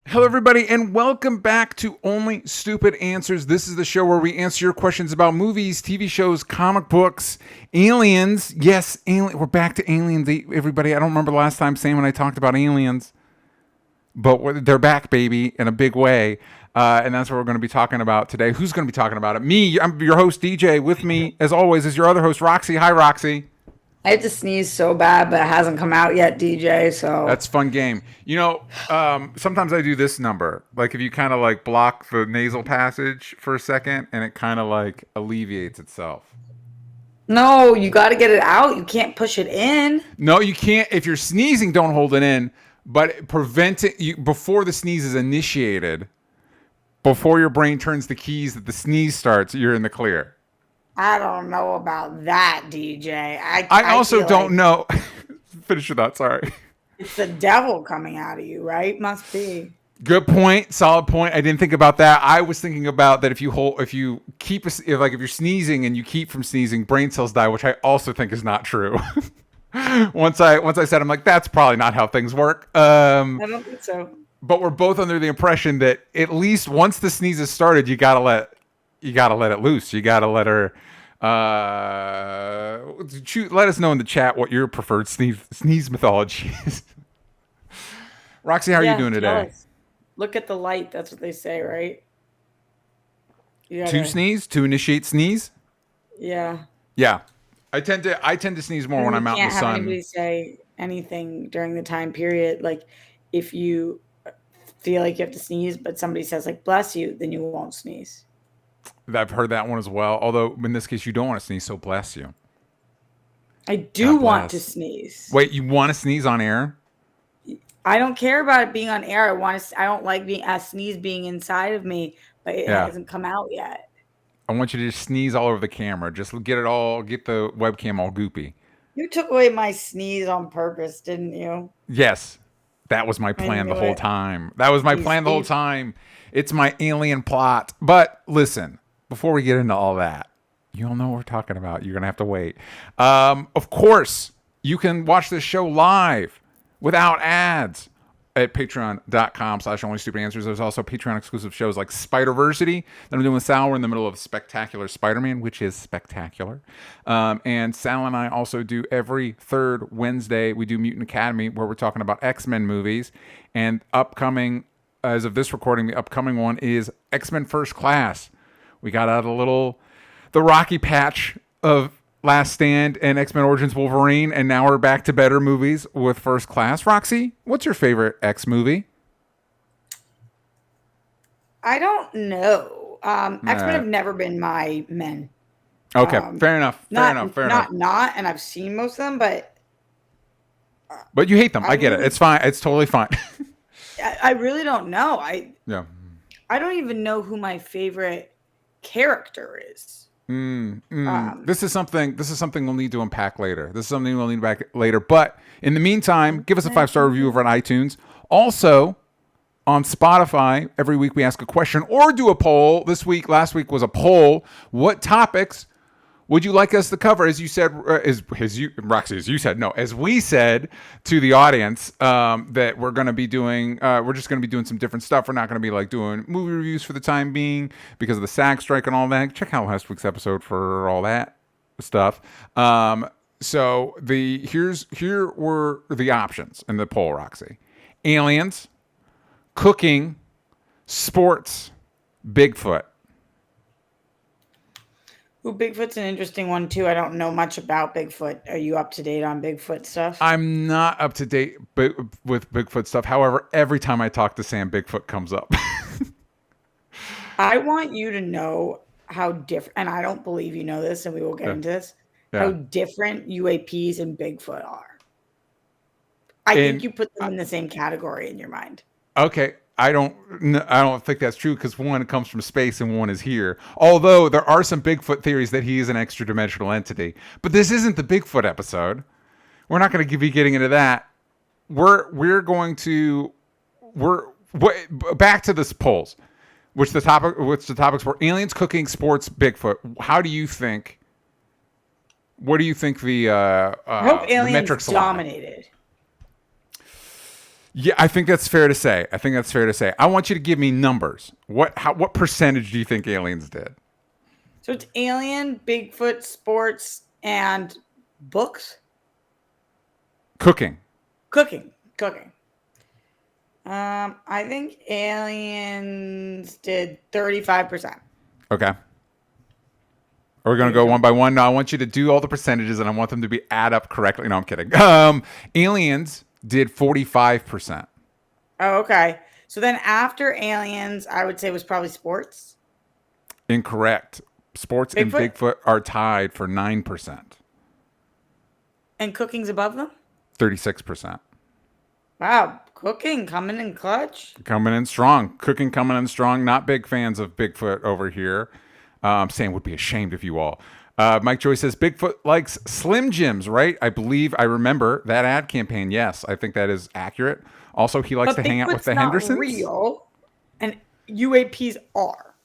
Hello, everybody, and welcome back to Only Stupid Answers. This is the show where we answer your questions about movies, TV shows, comic books, aliens. Yes, we're back to aliens, everybody. I don't remember the last time Sam and I talked about aliens, but they're back, baby, in a big way. And that's what we're going to be talking about today. Who's going to be talking about it? Me. I'm your host, DJ. With me, as always, is your other host, Roxy. Hi, Roxy. I had to sneeze so bad, but it hasn't come out yet, DJ. So That's a fun game. Sometimes I do this number. Like if you kind of like block the nasal passage for a second and it kind of like alleviates itself. no, you got to get it out. You can't push it in. No, you can't. If you're sneezing, don't hold it in. But prevent it before the sneeze is initiated, before your brain turns the keys that the sneeze starts, you're in the clear. I don't know about that, DJ. I also feel don't like know. Finish your thought. Sorry. it's the devil coming out of you, right? Must be. Good point. Solid point. I didn't think about that. I was thinking about that if you keep, if you're sneezing and you keep from sneezing, brain cells die, which I also think is not true. once I said, I'm like, that's probably not how things work. I don't think so. But we're both under the impression that at least once the sneeze has started, you gotta let it loose. You gotta let her. Let us know in the chat what your preferred sneeze mythology is. Roxy, how are you doing today? Us. Look at the light. That's what they say, right? To initiate sneeze. Yeah. Yeah, I tend to sneeze more when I'm out in the sun. Can't have anybody say anything during the time period. Like if you feel like you have to sneeze, but somebody says like "bless you," then you won't sneeze. I've heard that one as well. Although in this case, you don't want to sneeze, so bless you. I do want to sneeze. Wait, you want to sneeze on air? I don't care about it being on air. I don't like a sneeze being inside of me, but it hasn't come out yet. I want you to just sneeze all over the camera. Just get the webcam all goopy. You took away my sneeze on purpose, didn't you? Yes. That was my plan the whole time. It's my alien plot. But listen, before we get into all that, you'll know what we're talking about. You're going to have to wait. Of course, you can watch this show live without ads at patreon.com/onlystupidanswers. There's also Patreon exclusive shows like Spider-Versity that I'm doing with Sal. We're in the middle of Spectacular Spider-Man, which is spectacular. And Sal and I also do every third Wednesday, we do Mutant Academy, where we're talking about X-Men movies. And upcoming, as of this recording, the upcoming one is X-Men First Class. We got out the rocky patch of Last Stand and X-Men Origins Wolverine, and now we're back to better movies with First Class. Roxy, what's your favorite X movie? I don't know. X-Men have never been my men. Okay, fair enough. Not, and I've seen most of them, but you hate them. I get it. It's fine. It's totally fine. I really don't know. I don't even know who my favorite character is. This is something we'll need to unpack later. This is something we'll need back later. But in the meantime, give us a 5-star review over on iTunes. Also, on Spotify, every week we ask a question or do a poll. Last week was a poll. What topics would you like us to cover? As you said, Roxy, as we said to the audience, that we're going to be doing, we're just going to be doing some different stuff. We're not going to be like doing movie reviews for the time being because of the SAG strike and all that. Check out last week's episode for all that stuff. So here were the options in the poll, Roxy: aliens, cooking, sports, Bigfoot. Ooh, Bigfoot's an interesting one too. I don't know much about Bigfoot. Are you up to date on Bigfoot stuff? I'm not up to date with Bigfoot stuff. However, every time I talk to Sam, Bigfoot comes up. I want you to know how different, and I don't believe you know this, and we will get into this, how different UAPs and Bigfoot are. I think you put them in the same category in your mind. Okay. I don't think that's true because one comes from space and one is here. Although there are some Bigfoot theories that he is an extra-dimensional entity. But this isn't the Bigfoot episode. We're not going to be getting into that. We're back to this polls, which the topics were aliens, cooking, sports, Bigfoot. What do you think the I hope aliens metrics dominated. Yeah, I think that's fair to say. I want you to give me numbers. What percentage do you think aliens did? So it's Alien, Bigfoot, sports, and books. Cooking. Cooking. I think aliens did 35%. Okay. Are we going to go one by one? No, I want you to do all the percentages, and I want them to be add up correctly. No, I'm kidding. Aliens did 45%. Oh, okay. So then after aliens, I would say was probably sports. Incorrect. Sports and Bigfoot are tied for 9%. And cooking's above them? 36%. Wow, cooking coming in clutch. Coming in strong. Cooking coming in strong. Not big fans of Bigfoot over here. Sam would be ashamed of you all. Mike Joy says Bigfoot likes Slim Jims, right? I believe I remember that ad campaign. Yes, I think that is accurate. Also, he likes to hang out with the Hendersons. Real, and UAPs are.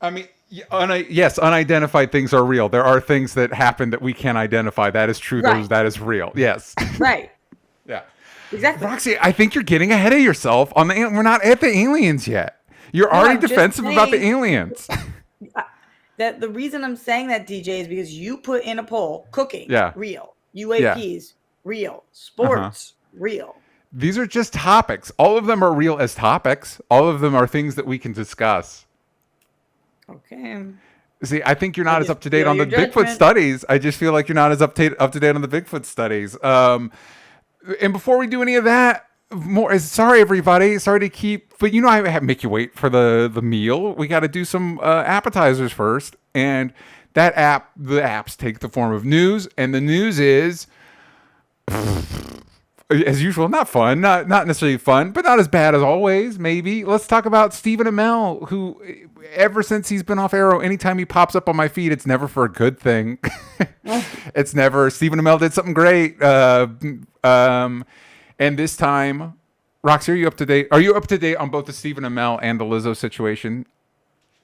I mean, yes, unidentified things are real. There are things that happen that we can't identify. That is true. Right. That is real. Yes. Right. Yeah. Exactly. Roxy, I think you're getting ahead of yourself on the. We're not at the aliens yet. You're already defensive about the aliens. That the reason I'm saying that, DJ, is because you put in a poll: cooking, real; UAPs, real; sports, real. These are just topics. All of them are real as topics. All of them are things that we can discuss. Okay. See, I think you're not as up to date on the Bigfoot studies. I just feel like you're not as up to date on the Bigfoot studies. And before we do any of that, sorry everybody, sorry to keep, but I have to make you wait for the meal. We got to do some appetizers first, and the apps take the form of news, and the news is, as usual, not fun, not necessarily fun, but not as bad as always. Maybe let's talk about Stephen Amell, who ever since he's been off Arrow, anytime he pops up on my feed, it's never for a good thing. It's never Stephen Amell did something great. And this time, Roxy, are you up to date? Are you up to date on both the Stephen Amell and the Lizzo situation?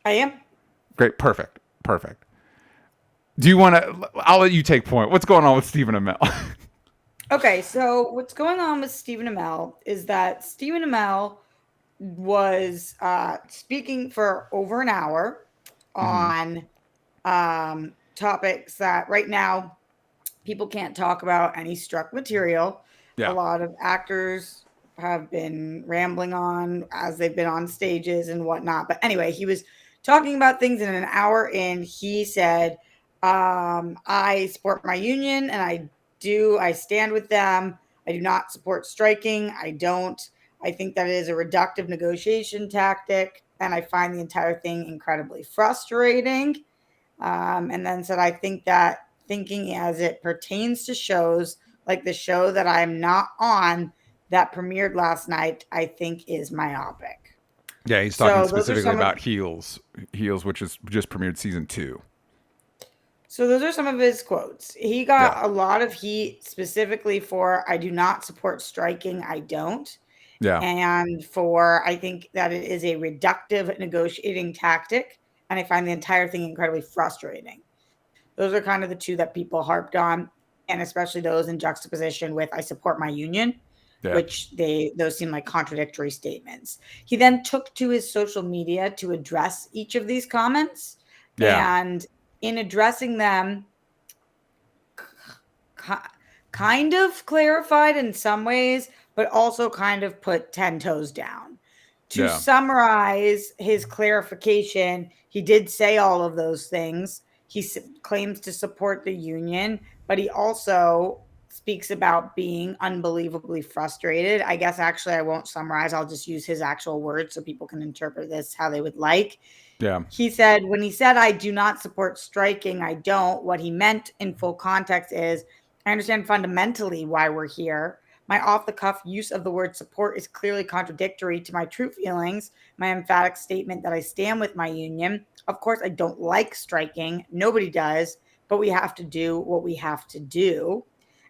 I am. Great. Perfect. Do you want to? I'll let you take point. What's going on with Stephen Amell? Okay, so what's going on with Stephen Amell is that Stephen Amell was speaking for over an hour on topics that right now people can't talk about any struck material. Yeah. A lot of actors have been rambling on as they've been on stages and whatnot. But anyway, he was talking about things in an hour in. He said, I support my union and I stand with them. I do not support striking. I think that it is a reductive negotiation tactic. And I find the entire thing incredibly frustrating. And then said, I think that thinking as it pertains to shows like the show that I'm not on that premiered last night, I think is myopic. Yeah, he's talking specifically about Heels, which has just premiered season 2. So those are some of his quotes. He got a lot of heat specifically for I do not support striking. I don't. Yeah. And I think that it is a reductive negotiating tactic. And I find the entire thing incredibly frustrating. Those are kind of the two that people harped on. And especially those in juxtaposition with I support my union, which those seem like contradictory statements. He then took to his social media to address each of these comments. Yeah. And in addressing them, kind of clarified in some ways, but also kind of put 10 toes down. To summarize his clarification, he did say all of those things. He claims to support the union, but he also speaks about being unbelievably frustrated. I guess actually I won't summarize. I'll just use his actual words so people can interpret this how they would like. Yeah. He said, when he said, I do not support striking, I don't. What he meant in full context is, I understand fundamentally why we're here. My off-the-cuff use of the word support is clearly contradictory to my true feelings, my emphatic statement that I stand with my union. Of course, I don't like striking. Nobody does, but we have to do what we have to do.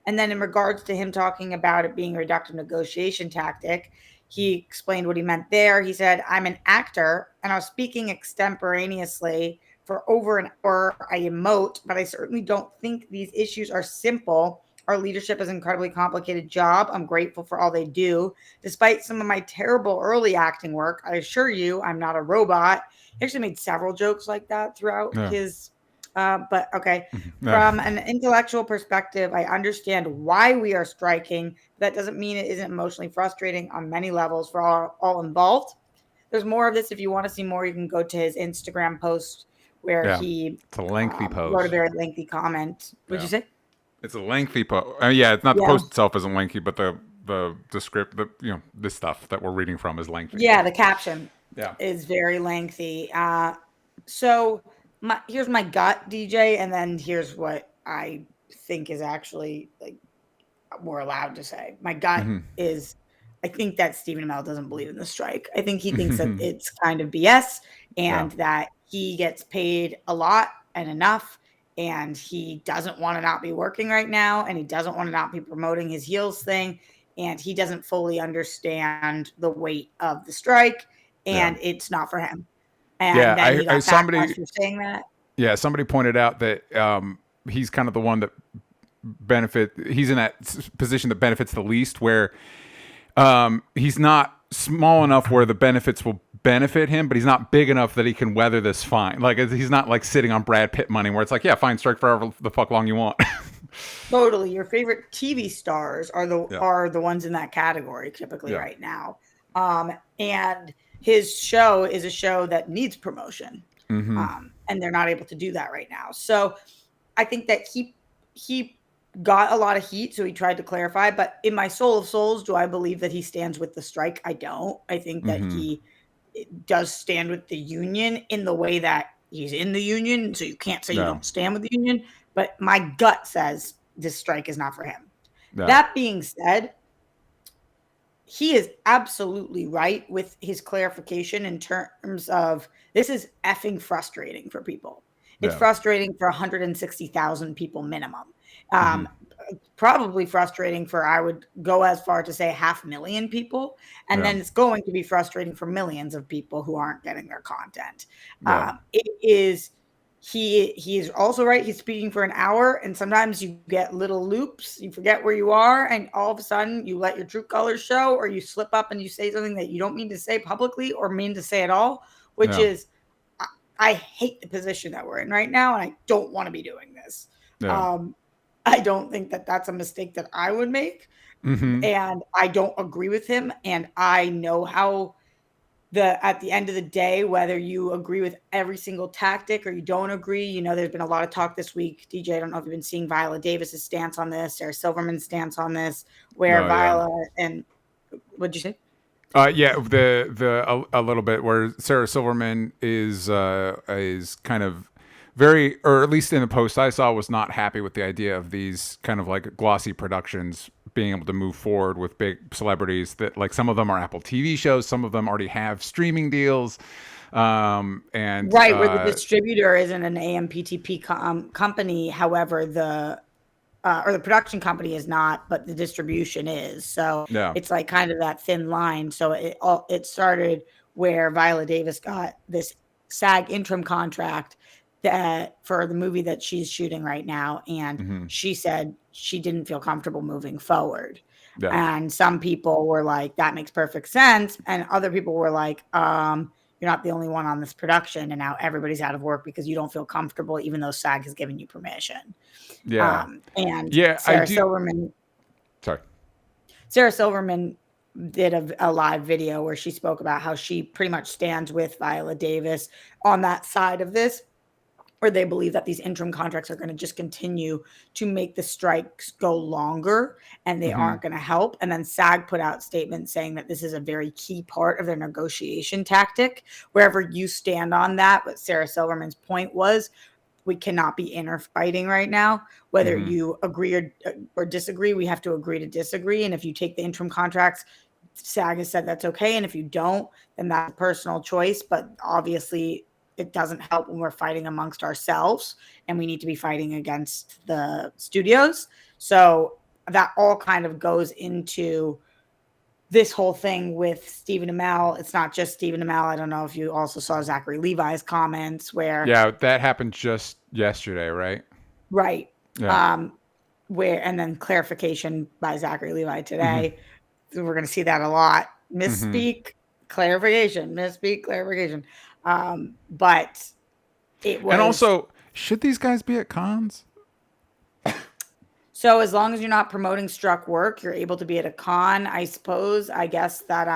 And then in regards to him talking about it being a reductive negotiation tactic, he explained what he meant there. He said, I'm an actor, and I was speaking extemporaneously for over an hour. I emote, but I certainly don't think these issues are simple Our leadership is an incredibly complicated job. I'm grateful for all they do. Despite some of my terrible early acting work, I assure you I'm not a robot. He actually made several jokes like that throughout Yeah. his but okay. Yeah. From an intellectual perspective, I understand why we are striking. That doesn't mean it isn't emotionally frustrating on many levels for all involved. There's more of this. If you want to see more, you can go to his Instagram post where Yeah. he It's a lengthy wrote a post. very lengthy comment. Would you Yeah. say? It's a lengthy post. Yeah, it's not the Yeah. post itself isn't lengthy, but the script, this stuff that we're reading from is lengthy. Yeah, the caption Yeah. is very lengthy. So here's my gut, DJ, and then here's what I think is actually like we're allowed to say. My gut is I think that Stephen Amell doesn't believe in the strike. I think he thinks that it's kind of BS Yeah. and that he gets paid a lot and enough and he doesn't want to not be working right now and he doesn't want to not be promoting his heels thing and he doesn't fully understand the weight of the strike Yeah. and it's not for him. And Yeah. then he I got backlash for saying that. Yeah, somebody pointed out that he's kind of the one that he's in that position that benefits the least, where he's not small enough where the benefits will benefit him, but he's not big enough that he can weather this fine. Like he's not like sitting on Brad Pitt money where it's like, yeah, fine, strike forever the fuck long you want. Totally. Your favorite TV stars are Yeah. the ones in that category typically Yeah. right now. And his show is a show that needs promotion. And they're not able to do that right now. So I think that he got a lot of heat, so he tried to clarify. But in my soul of souls, do I believe that he stands with the strike? I don't. I think that he does stand with the union in the way that he's in the union. So you can't say you don't stand with the union. But my gut says this strike is not for him. Yeah. That being said, he is absolutely right with his clarification in terms of this is effing frustrating for people. It's frustrating for 160,000 people minimum. Probably frustrating for, I would go as far to say 500,000 people. And then it's going to be frustrating for millions of people who aren't getting their content. It is, he is also right. He's speaking for an hour and sometimes you get little loops. You forget where you are and all of a sudden you let your true colors show or you slip up and you say something that you don't mean to say publicly or mean to say at all, which is, I hate the position that we're in right now, and I don't want to be doing this. I don't think that that's a mistake that I would make, and I don't agree with him. And I know how at the end of the day, whether you agree with every single tactic or you don't agree, there's been a lot of talk this week. DJ, I don't know if you've been seeing Viola Davis's stance on this, Sarah Silverman's stance on this, where Viola and what'd you say? Yeah, a little bit where Sarah Silverman is kind of very, or at least in the post I saw, was not happy with the idea of these kind of like glossy productions being able to move forward with big celebrities that like some of them are Apple TV shows, some of them already have streaming deals. And where the distributor isn't an AMPTP company. However, the production company is not, but the distribution is. So it's like kind of that thin line. So it started where Viola Davis got this SAG interim contract for the movie that she's shooting right now. And she said she didn't feel comfortable moving forward. And some people were like, that makes perfect sense. And other people were like, you're not the only one on this production. And now everybody's out of work because you don't feel comfortable, even though SAG has given you permission. Sarah Silverman. Sorry. Sarah Silverman did a live video where she spoke about how she pretty much stands with Viola Davis on that side of this, where they believe that these interim contracts are going to just continue to make the strikes go longer and they aren't going to help. And then SAG put out statements saying that this is a very key part of their negotiation tactic. Wherever you stand on that, but Sarah Silverman's point was, we cannot be inner fighting right now. Whether you agree or disagree, we have to agree to disagree. And if you take the interim contracts, SAG has said that's okay. And if you don't, then that's a personal choice. But obviously, it doesn't help when we're fighting amongst ourselves and we need to be fighting against the studios. So that all kind of goes into this whole thing with Stephen Amell. It's not just Stephen Amell. I don't know if you also saw Zachary Levi's comments where... Yeah, that happened just yesterday, right? Right. Yeah. and then clarification by Zachary Levi Mm-hmm. today. So we're going to see that a lot. Mm-hmm. Misspeak, clarification. But it And was also, should these guys be at cons? so as long as you're not promoting struck work, you're able to be at a con, I suppose. I guess that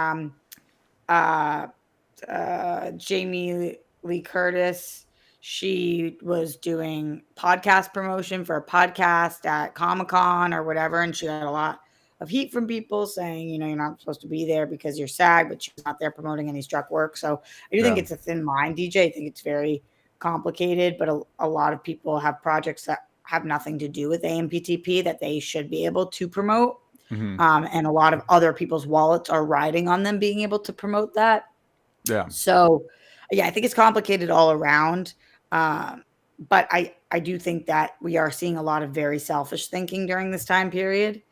uh Jamie Lee Curtis, she was doing podcast promotion for a podcast at Comic-Con or whatever, and she had a lot of heat from people saying, you know, you're not supposed to be there because you're SAG, but she's not there promoting any struck work. So I do think Yeah. it's a thin line, DJ. I think it's very complicated, but a lot of people have projects that have nothing to do with AMPTP that they should be able to promote. Mm-hmm. And a lot of other people's wallets are riding on them being able to promote that. Yeah. So, yeah, I think it's complicated all around. But I do think that we are seeing a lot of very selfish thinking during this time period.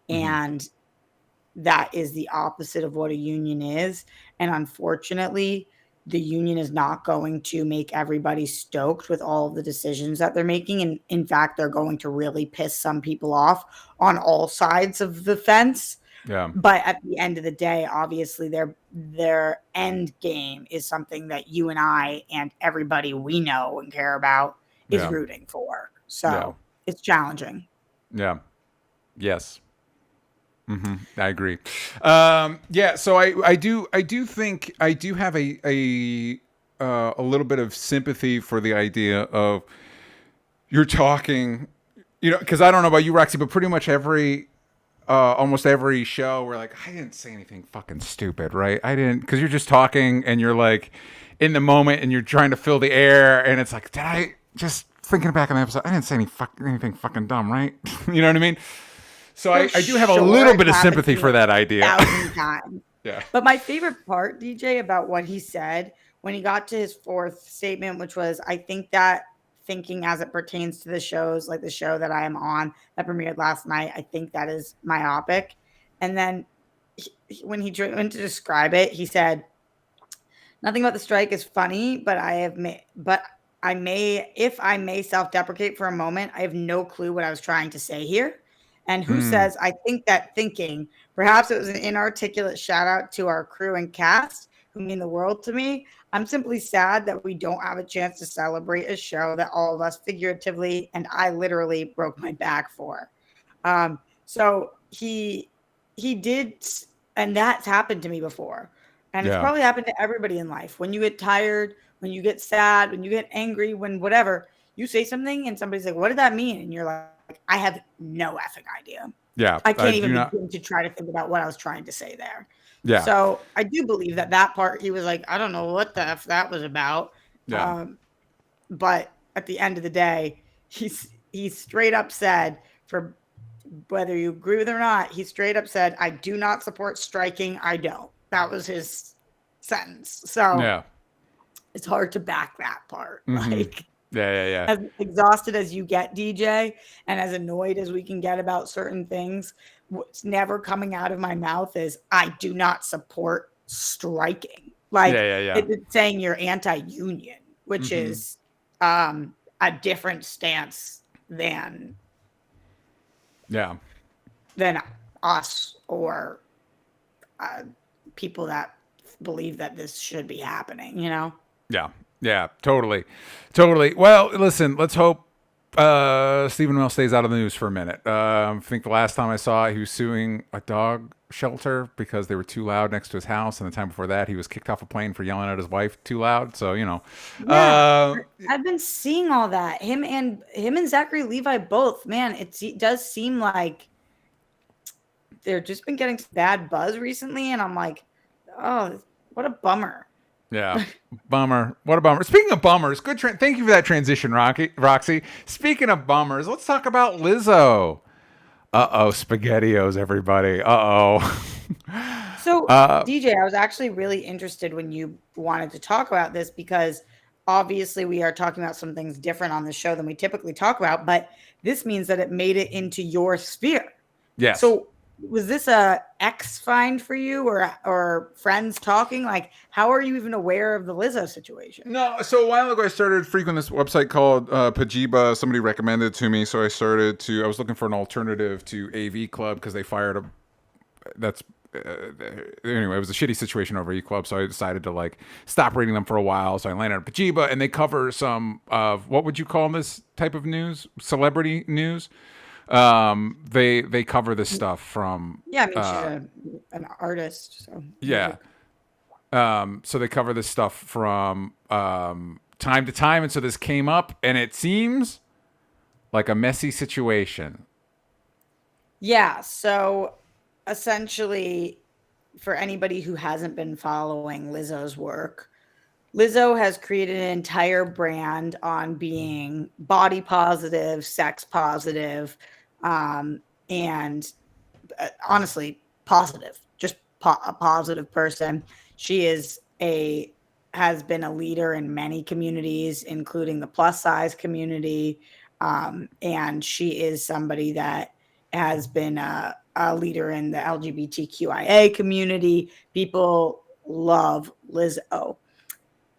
Mm-hmm. And that is the opposite of what a union is. And unfortunately, the union is not going to make everybody stoked with all of the decisions that they're making. And in fact, they're going to really piss some people off on all sides of the fence. Yeah. But at the end of the day, obviously their end game is something that you and I and everybody we know and care about is Yeah. rooting for. Yeah. So it's challenging. Yeah. Yes. Mm-hmm. I agree. Yeah. So I do think I do have a little bit of sympathy for the idea of you're talking, you know, because I don't know about you, Roxy, but pretty much almost every show we're like, I didn't say anything fucking stupid, right? I didn't, because you're just talking and you're like in the moment and you're trying to fill the air and it's like, did I just thinking back on the episode, I didn't say anything fucking dumb, right? You know what I mean? So I do have a little bit of sympathy for that idea. 1,000 times. Yeah. But my favorite part, DJ, about what he said when he got to his fourth statement, which was, I think that thinking as it pertains to the shows, like the show that I am on that premiered last night, I think that is myopic. And then when he went to describe it, he said, nothing about the strike is funny, but if I may self-deprecate for a moment, I have no clue what I was trying to say here. And who says, I think that thinking, perhaps it was an inarticulate shout out to our crew and cast who mean the world to me. I'm simply sad that we don't have a chance to celebrate a show that all of us figuratively and I literally broke my back for. So he did, and that's happened to me before. And it's probably happened to everybody in life. When you get tired, when you get sad, when you get angry, when whatever, you say something and somebody's like, what did that mean? And you're like, I have no effing idea. Yeah. I can't even begin to try to think about what I was trying to say there. Yeah. So I do believe that part, he was like, I don't know what the F that was about. Yeah. But at the end of the day, he straight up said, for whether you agree with it or not, he straight up said, I do not support striking. I don't. That was his sentence. So it's hard to back that part. Mm-hmm. Like, yeah. As exhausted as you get, DJ, and as annoyed as we can get about certain things, what's never coming out of my mouth is, I do not support striking. Like, it's saying you're anti-union, which is a different stance than us or people that believe that this should be happening, you know? Yeah, totally. Well, listen, let's hope Stephen Amell stays out of the news for a minute. I think the last time I saw it, he was suing a dog shelter because they were too loud next to his house, and the time before that, he was kicked off a plane for yelling at his wife too loud. So, you know. Yeah, I've been seeing all that. Him and Zachary Levi both. Man, it does seem like they've just been getting bad buzz recently, and I'm like, oh, what a bummer. Yeah, bummer. What a bummer. Speaking of bummers, thank you for that transition, Roxy. Speaking of bummers, let's talk about Lizzo. Uh-oh, SpaghettiOs, everybody. Uh-oh. So, DJ, I was actually really interested when you wanted to talk about this because obviously we are talking about some things different on the show than we typically talk about, but this means that it made it into your sphere. Yes. So was this a ex find for you, or friends talking? Like, how are you even aware of the Lizzo situation? No, so a while ago I started frequenting this website called Pajiba. Somebody recommended it to me, so I was looking for an alternative to AV Club because they fired a. That's anyway. It was a shitty situation over E Club, so I decided to like stop reading them for a while. So I landed on Pajiba, and they cover some of what would you call this type of news? Celebrity news. They cover this stuff from Yeah, I mean, she's an artist, so yeah. music. So they cover this stuff from time to time, and so this came up, and it seems like a messy situation. Yeah, so essentially, for anybody who hasn't been following Lizzo's work, Lizzo has created an entire brand on being body positive, sex positive, and honestly positive, just a positive person. She is a has been a leader in many communities, including the plus size community, and she is somebody that has been a leader in the LGBTQIA community. People love Lizzo.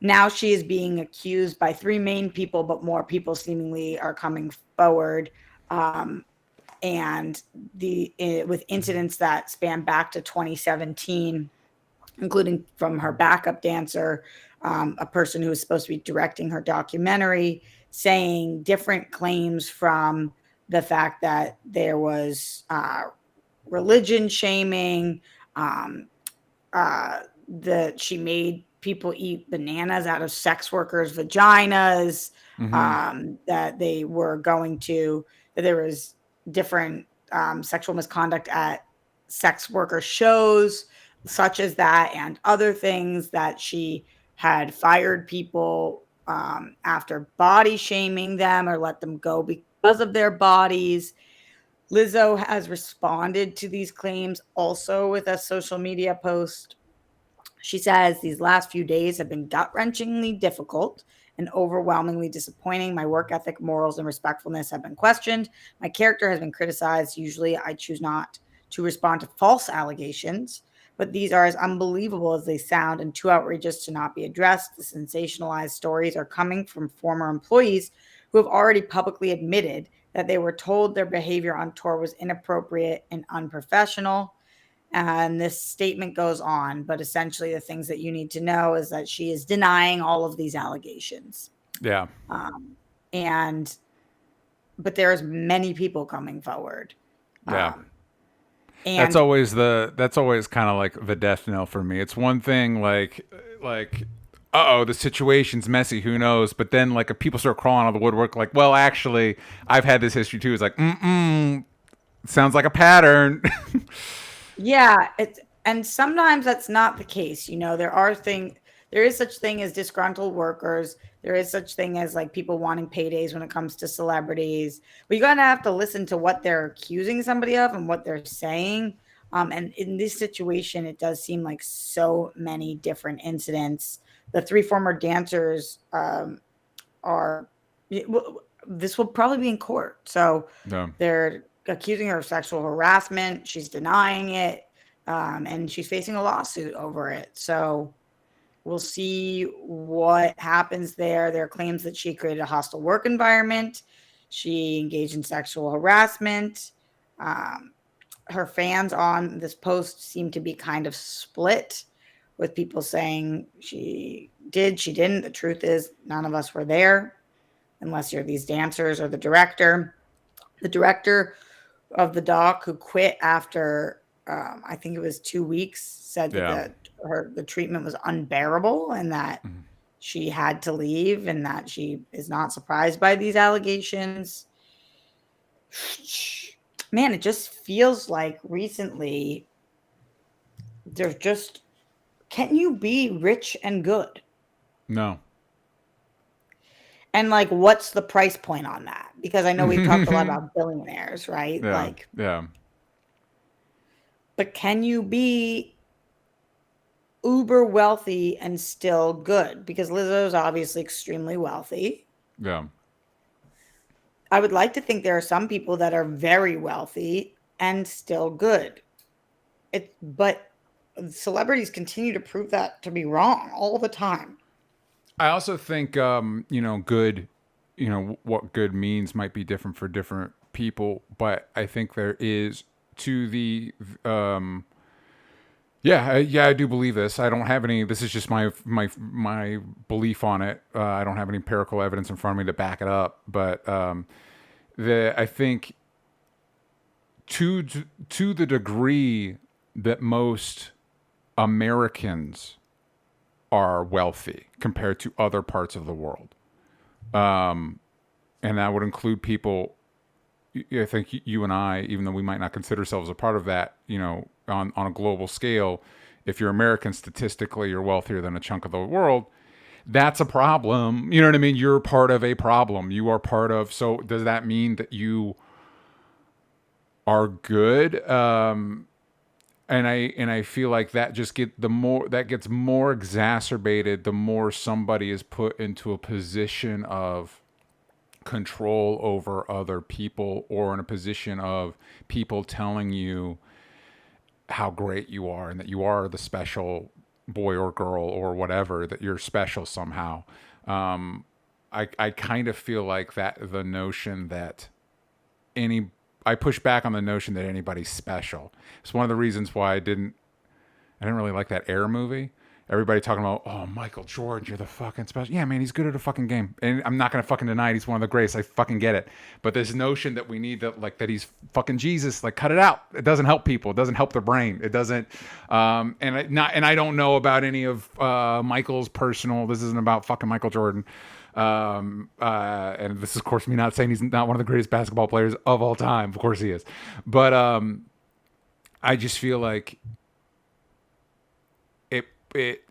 Now she is being accused by three main people, but more people seemingly are coming forward. And with incidents that span back to 2017, including from her backup dancer, a person who was supposed to be directing her documentary, saying different claims from the fact that there was religion shaming, um, that she made people eat bananas out of sex workers' vaginas, Mm-hmm. that they were going to, that there was different sexual misconduct at sex worker shows, such as that, and other things that she had fired people after body shaming them or let them go because of their bodies. Lizzo has responded to these claims also with a social media post. She says these last few days have been gut wrenchingly difficult and overwhelmingly disappointing. My work ethic, morals, and respectfulness have been questioned. My character has been criticized. Usually, I choose not to respond to false allegations, but these are as unbelievable as they sound and too outrageous to not be addressed. The sensationalized stories are coming from former employees who have already publicly admitted that they were told their behavior on tour was inappropriate and unprofessional. And this statement goes on, but essentially, the things that you need to know is that she is denying all of these allegations. Yeah. Um, and, but there's many people coming forward. Yeah. Um, and That's always kind of like the death knell for me. It's one thing like uh-oh, the situation's messy, who knows? But then like if people start crawling out of the woodwork like, well, actually, I've had this history too. It's like, sounds like a pattern. yeah, and sometimes that's not the case. There is such thing as disgruntled workers. There is such thing as like people wanting paydays when it comes to celebrities. But you gotta have to listen to what they're accusing somebody of and what they're saying. And in this situation, it does seem like so many different incidents. The three former dancers are this will probably be in court. So Yeah. they're accusing her of sexual harassment. She's denying it, and she's facing a lawsuit over it. So we'll see what happens there. There are claims that she created a hostile work environment. She engaged in sexual harassment. Um, Her fans on this post seem to be kind of split, with people saying she did, she didn't. The truth is, none of us were there, unless you're these dancers or the director. The director of the doc, who quit after I think it was 2 weeks, said that Yeah. the treatment was unbearable and that she had to leave and that she is not surprised by these allegations. Man, it just feels like recently there's just, can you be rich and good? No. And like, what's the price point on that? Because I know we've talked a lot about billionaires, right? Yeah. Like, Yeah. but can you be uber wealthy and still good? Because Lizzo's obviously extremely wealthy. Yeah. I would like to think there are some people that are very wealthy and still good. but celebrities continue to prove that to be wrong all the time. I also think, good, what good means might be different for different people, but I think there is to the, yeah, I do believe this. I don't have any. This is just my belief on it. I don't have any empirical evidence in front of me to back it up, but I think to the degree that most Americans are wealthy compared to other parts of the world. And that would include people, I think you and I, even though we might not consider ourselves a part of that, on a global scale, if you're American, statistically, you're wealthier than a chunk of the world. That's a problem. You know what I mean? You're part of a problem. You are part of, so does that mean that you are good? And I feel like that just gets more exacerbated the more somebody is put into a position of control over other people, or in a position of people telling you how great you are and that you are the special boy or girl or whatever, that you're special somehow. I kind of feel like that the notion that any I push back on the notion that anybody's special. It's one of the reasons why I didn't really like that Air movie. Everybody talking about, oh, Michael Jordan, you're the fucking special. Yeah, man, he's good at a fucking game. And I'm not going to fucking deny it. He's one of the greatest. I fucking get it. But this notion that we need that he's fucking Jesus, cut it out. It doesn't help people. It doesn't help their brain. It doesn't. And I don't know about any of Michael's personal. This isn't about fucking Michael Jordan. And this is, of course, me not saying he's not one of the greatest basketball players of all time. Of course he is. But I just feel like it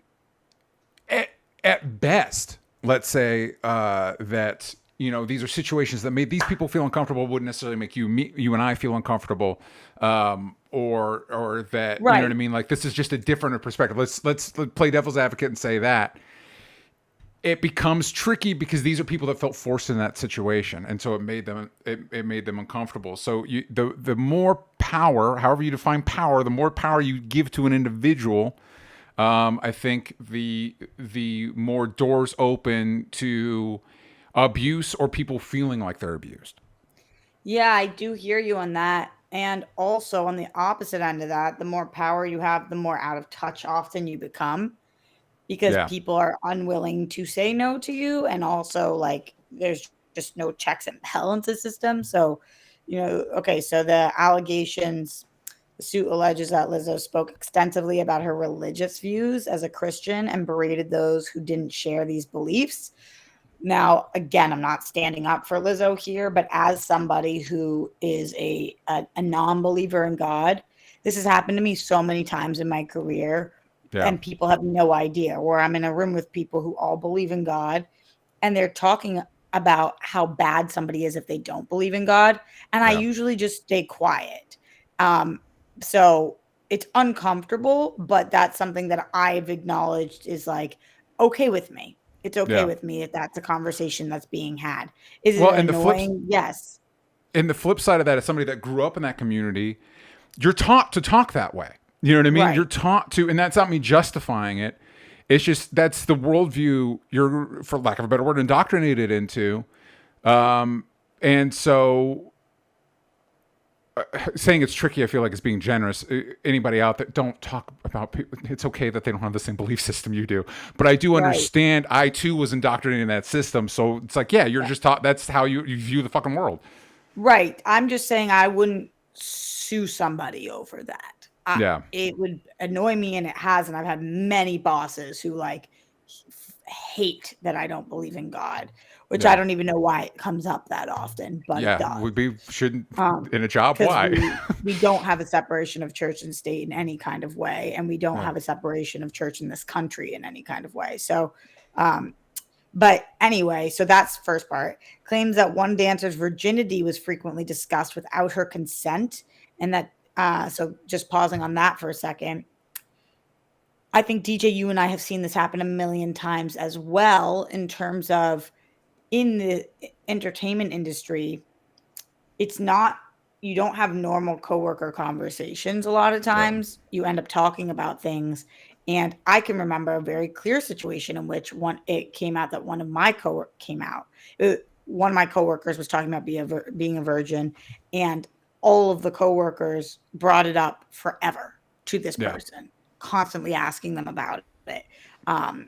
at best, let's say that these are situations that made these people feel uncomfortable, wouldn't necessarily make you and I feel uncomfortable, or that Right. You know what I mean. Like, this is just a different perspective. Let's play devil's advocate and say that it becomes tricky because these are people that felt forced in that situation, and so it made them uncomfortable. So the more power, however you define power, the more power you give to an individual, I think the more doors open to abuse or people feeling like they're abused. Yeah, I do hear you on that. And also on the opposite end of that, the more power you have, the more out of touch often you become, because Yeah, people are unwilling to say no to you. And also, there's just no checks and balance system. So, okay, so the allegations, the suit alleges that Lizzo spoke extensively about her religious views as a Christian and berated those who didn't share these beliefs. Now, again, I'm not standing up for Lizzo here, but as somebody who is a non-believer in God, this has happened to me so many times in my career, yeah, and people have no idea. Where I'm in a room with people who all believe in God, and they're talking about how bad somebody is if they don't believe in God, and I yeah, usually just stay quiet. So it's uncomfortable, but that's something that I've acknowledged is okay with me. It's okay yeah. with me if that's a conversation that's being had. Is it Well, and annoying? Yes. the flip side of that is somebody that grew up in that community. You're taught to talk that way. You know what I mean? Right. You're taught to, and that's not me justifying it. It's just that's the worldview you're, for lack of a better word, indoctrinated into. And so saying it's tricky, I feel like it's being generous. Anybody out there, don't talk about people. It's okay that they don't have the same belief system you do. But I do Right. understand. I too was indoctrinated in that system. So it's like, yeah, you're Yeah. just taught. That's how you view the fucking world. Right. I'm just saying I wouldn't sue somebody over that. Yeah, It would annoy me, and it has, and I've had many bosses who hate that I don't believe in God, which I yeah, don't even know why it comes up that often, but it yeah. does. We shouldn't in a job. Because Why? we don't have a separation of church and state in any kind of way, and we don't Yeah. have a separation of church in this country in any kind of way. So, but anyway, so that's the first part. Claims that one dancer's virginity was frequently discussed without her consent, and that so just pausing on that for a second. I think DJ, you and I have seen this happen a million times as well in terms of in the entertainment industry. It's not you don't have normal coworker conversations a lot of Yeah. times. You end up talking about things. And I can remember a very clear situation in which it came out that one of my coworkers came out. One of my coworkers was talking about being a virgin, and all of the coworkers brought it up forever to this Yeah. person, constantly asking them about it. Um,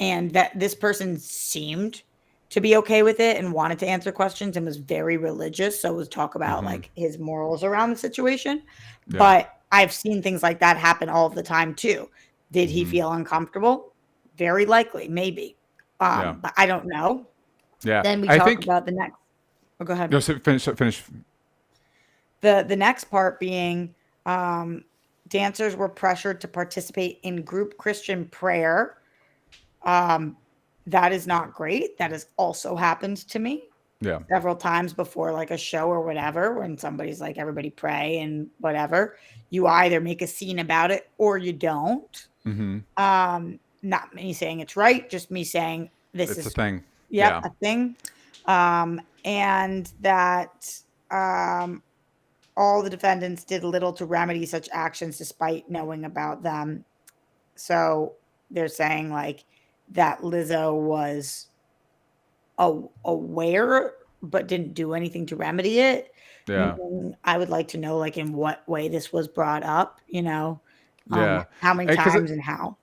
and that this person seemed to be okay with it and wanted to answer questions and was very religious. So it was talk about Mm-hmm. like his morals around the situation. Yeah. But I've seen things like that happen all of the time too. Did he Mm-hmm. feel uncomfortable? Very likely, maybe. Yeah. But I don't know. Yeah. Then we I talk think. about the next. Oh, go ahead. No, finish. The next part being dancers were pressured to participate in group Christian prayer. Um, that is not great. That has also happened to me Yeah. several times before, like a show or whatever, when somebody's like, everybody pray and whatever. You either make a scene about it or you don't. Mm-hmm. Not me saying it's right, just me saying this It's a is, thing. yep, Yeah. a thing. And that um, all the defendants did little to remedy such actions despite knowing about them. So they're saying like that Lizzo was aware but didn't do anything to remedy it. Yeah. Meaning, I would like to know like in what way this was brought up, Yeah. how many Because times and how.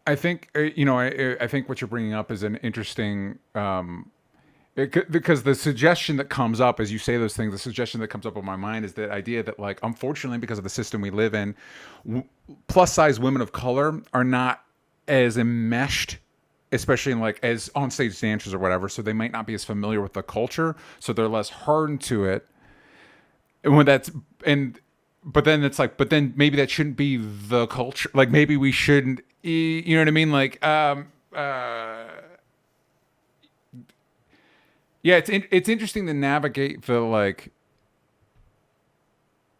I think I think what you're bringing up is an interesting because the suggestion that comes up as you say those things, the suggestion that comes up in my mind is that idea that like unfortunately because of the system we live in, plus size women of color are not as enmeshed, especially in like as on stage dancers or whatever, so they might not be as familiar with the culture, so they're less hardened to it. And when that's and but then it's like, but then maybe that shouldn't be the culture. Like maybe we shouldn't, you know what I mean? Like, yeah, it's interesting to navigate the like,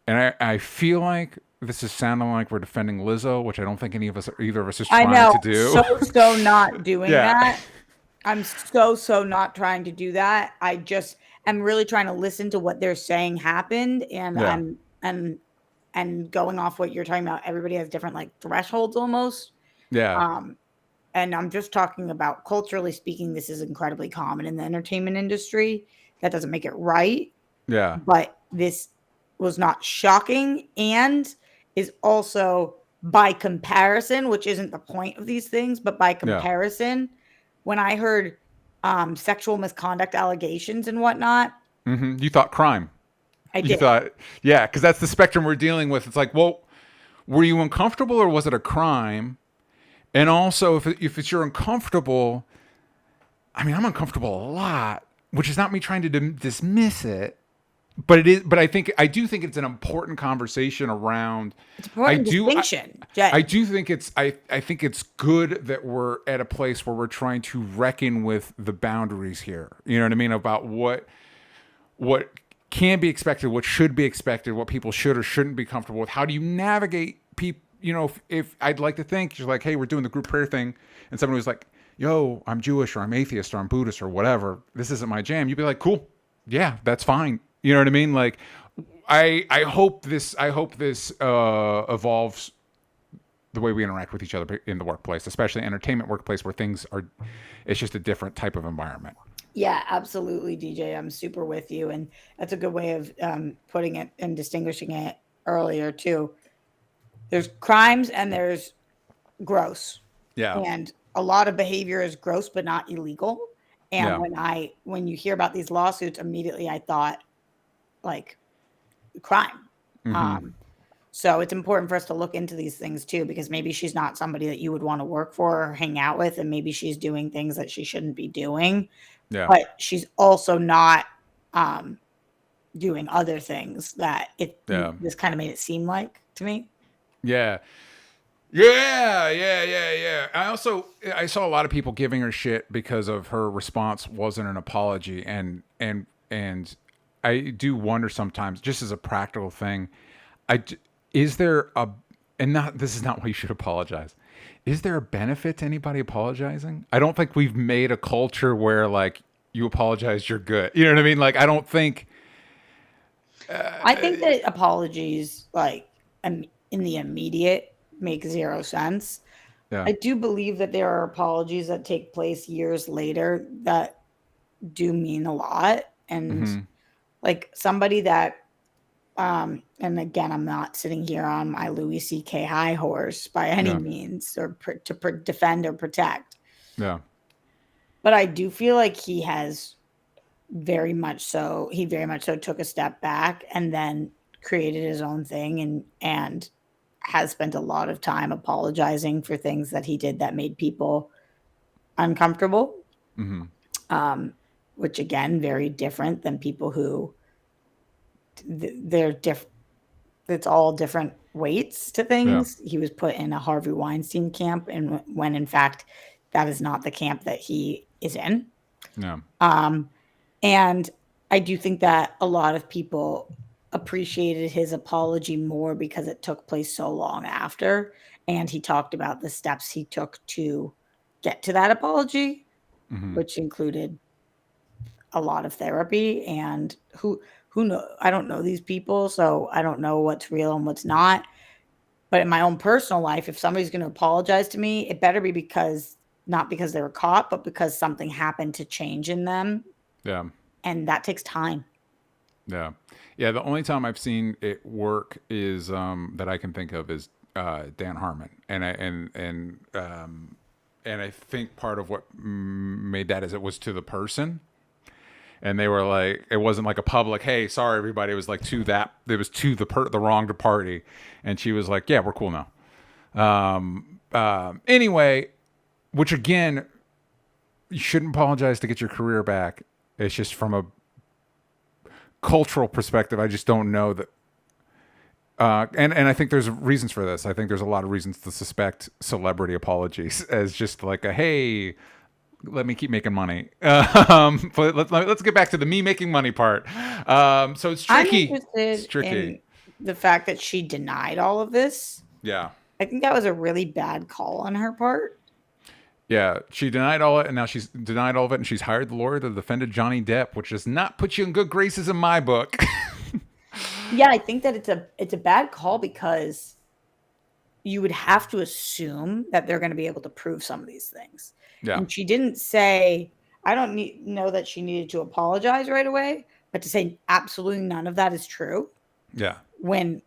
and I feel like this is sounding like we're defending Lizzo, which I don't think either of us is I trying know, to do. so not doing Yeah, that. I'm so not trying to do that. I just am really trying to listen to what they're saying happened, and yeah, and going off what you're talking about. Everybody has different like thresholds almost. yeah, Um, and I'm just talking about culturally speaking, this is incredibly common in the entertainment industry. That doesn't make it right, yeah, but this was not shocking and is also by comparison, which isn't the point of these things, but by yeah. comparison, when I heard sexual misconduct allegations and whatnot, You thought crime. I You did. thought, yeah, because that's the spectrum we're dealing with. It's like, well, were you uncomfortable or was it a crime? And also, if it's you're uncomfortable, I mean, I'm uncomfortable a lot, which is not me trying to dismiss it, but it is. But I do think it's an important conversation around. It's I important do. distinction. I do think I think it's good that we're at a place where we're trying to reckon with the boundaries here. You know what I mean about what can be expected, what should be expected, what people should or shouldn't be comfortable with. How do you navigate people? You know, if I'd like to think you're like, hey, we're doing the group prayer thing, and someone was like, yo, I'm Jewish or I'm atheist or I'm Buddhist or whatever, this isn't my jam, you'd be like, cool, yeah, that's fine. You know what I mean? Like, I hope this evolves the way we interact with each other in the workplace, especially entertainment workplace where things are, it's just a different type of environment. Yeah, absolutely, DJ. I'm super with you. And that's a good way of putting it and distinguishing it earlier, too. There's crimes and there's gross. Yeah, And a lot of behavior is gross, but not illegal. And yeah, when you hear about these lawsuits, immediately I thought like crime. Um, so it's important for us to look into these things too, because maybe she's not somebody that you would want to work for or hang out with, and maybe she's doing things that she shouldn't be doing. yeah, But she's also not um, doing other things that yeah, this kind of made it seem like to me. yeah. Yeah, yeah. I saw a lot of people giving her shit because of her response wasn't an apology, and I do wonder sometimes, just as a practical thing, is there a and not this is not why you should apologize. Is there a benefit to anybody apologizing? I don't think we've made a culture where like you apologize, you're good. You know what I mean? Like I don't think I think that apologies, like, in the immediate, make zero sense. Yeah. I do believe that there are apologies that take place years later that do mean a lot, and, Mm-hmm. like, somebody that, and again, I'm not sitting here on my Louis CK high horse by any Yeah. means or defend or protect, Yeah. but I do feel like he very much so took a step back and then created his own thing and has spent a lot of time apologizing for things that he did that made people uncomfortable, Mm-hmm. um, which again, very different than people who they're different. It's all different weights to Yeah. things. He was put in a Harvey Weinstein camp, and when in fact that is not the camp that he is in. Yeah. Um, and I do think that a lot of people appreciated his apology more because it took place so long after, and he talked about the steps he took to get to that apology, Mm-hmm. which included a lot of therapy. And who know, I don't know these people, so I don't know what's real and what's not. But in my own personal life, if somebody's going to apologize to me, it better be because not because they were caught, but because something happened to change in them, Yeah. and that takes time. Yeah. Yeah. The only time I've seen it work is that I can think of is Dan Harmon, and I think part of what made that is it was to the person, and they were like, it wasn't like a public, hey, sorry everybody. It was like to that, it was to the wrong party, and she was like, yeah, we're cool now. Anyway, which again, you shouldn't apologize to get your career back. It's just from a cultural perspective, I just don't know that. And I think there's reasons for this. I think there's a lot of reasons to suspect celebrity apologies as just like a hey, let me keep making money. But let's get back to the me making money part. So it's I'm tricky. It's interested tricky. in the fact that she denied all of this. Yeah. I think that was a really bad call on her part. Yeah, she denied all it, and now she's denied all of it, and she's hired the lawyer that defended Johnny Depp, which does not put you in good graces in my book. Yeah, I think that it's a bad call because you would have to assume that they're going to be able to prove some of these things. Yeah, And she didn't say, I don't know that she needed to apologize right away, but to say absolutely none of that is true yeah, when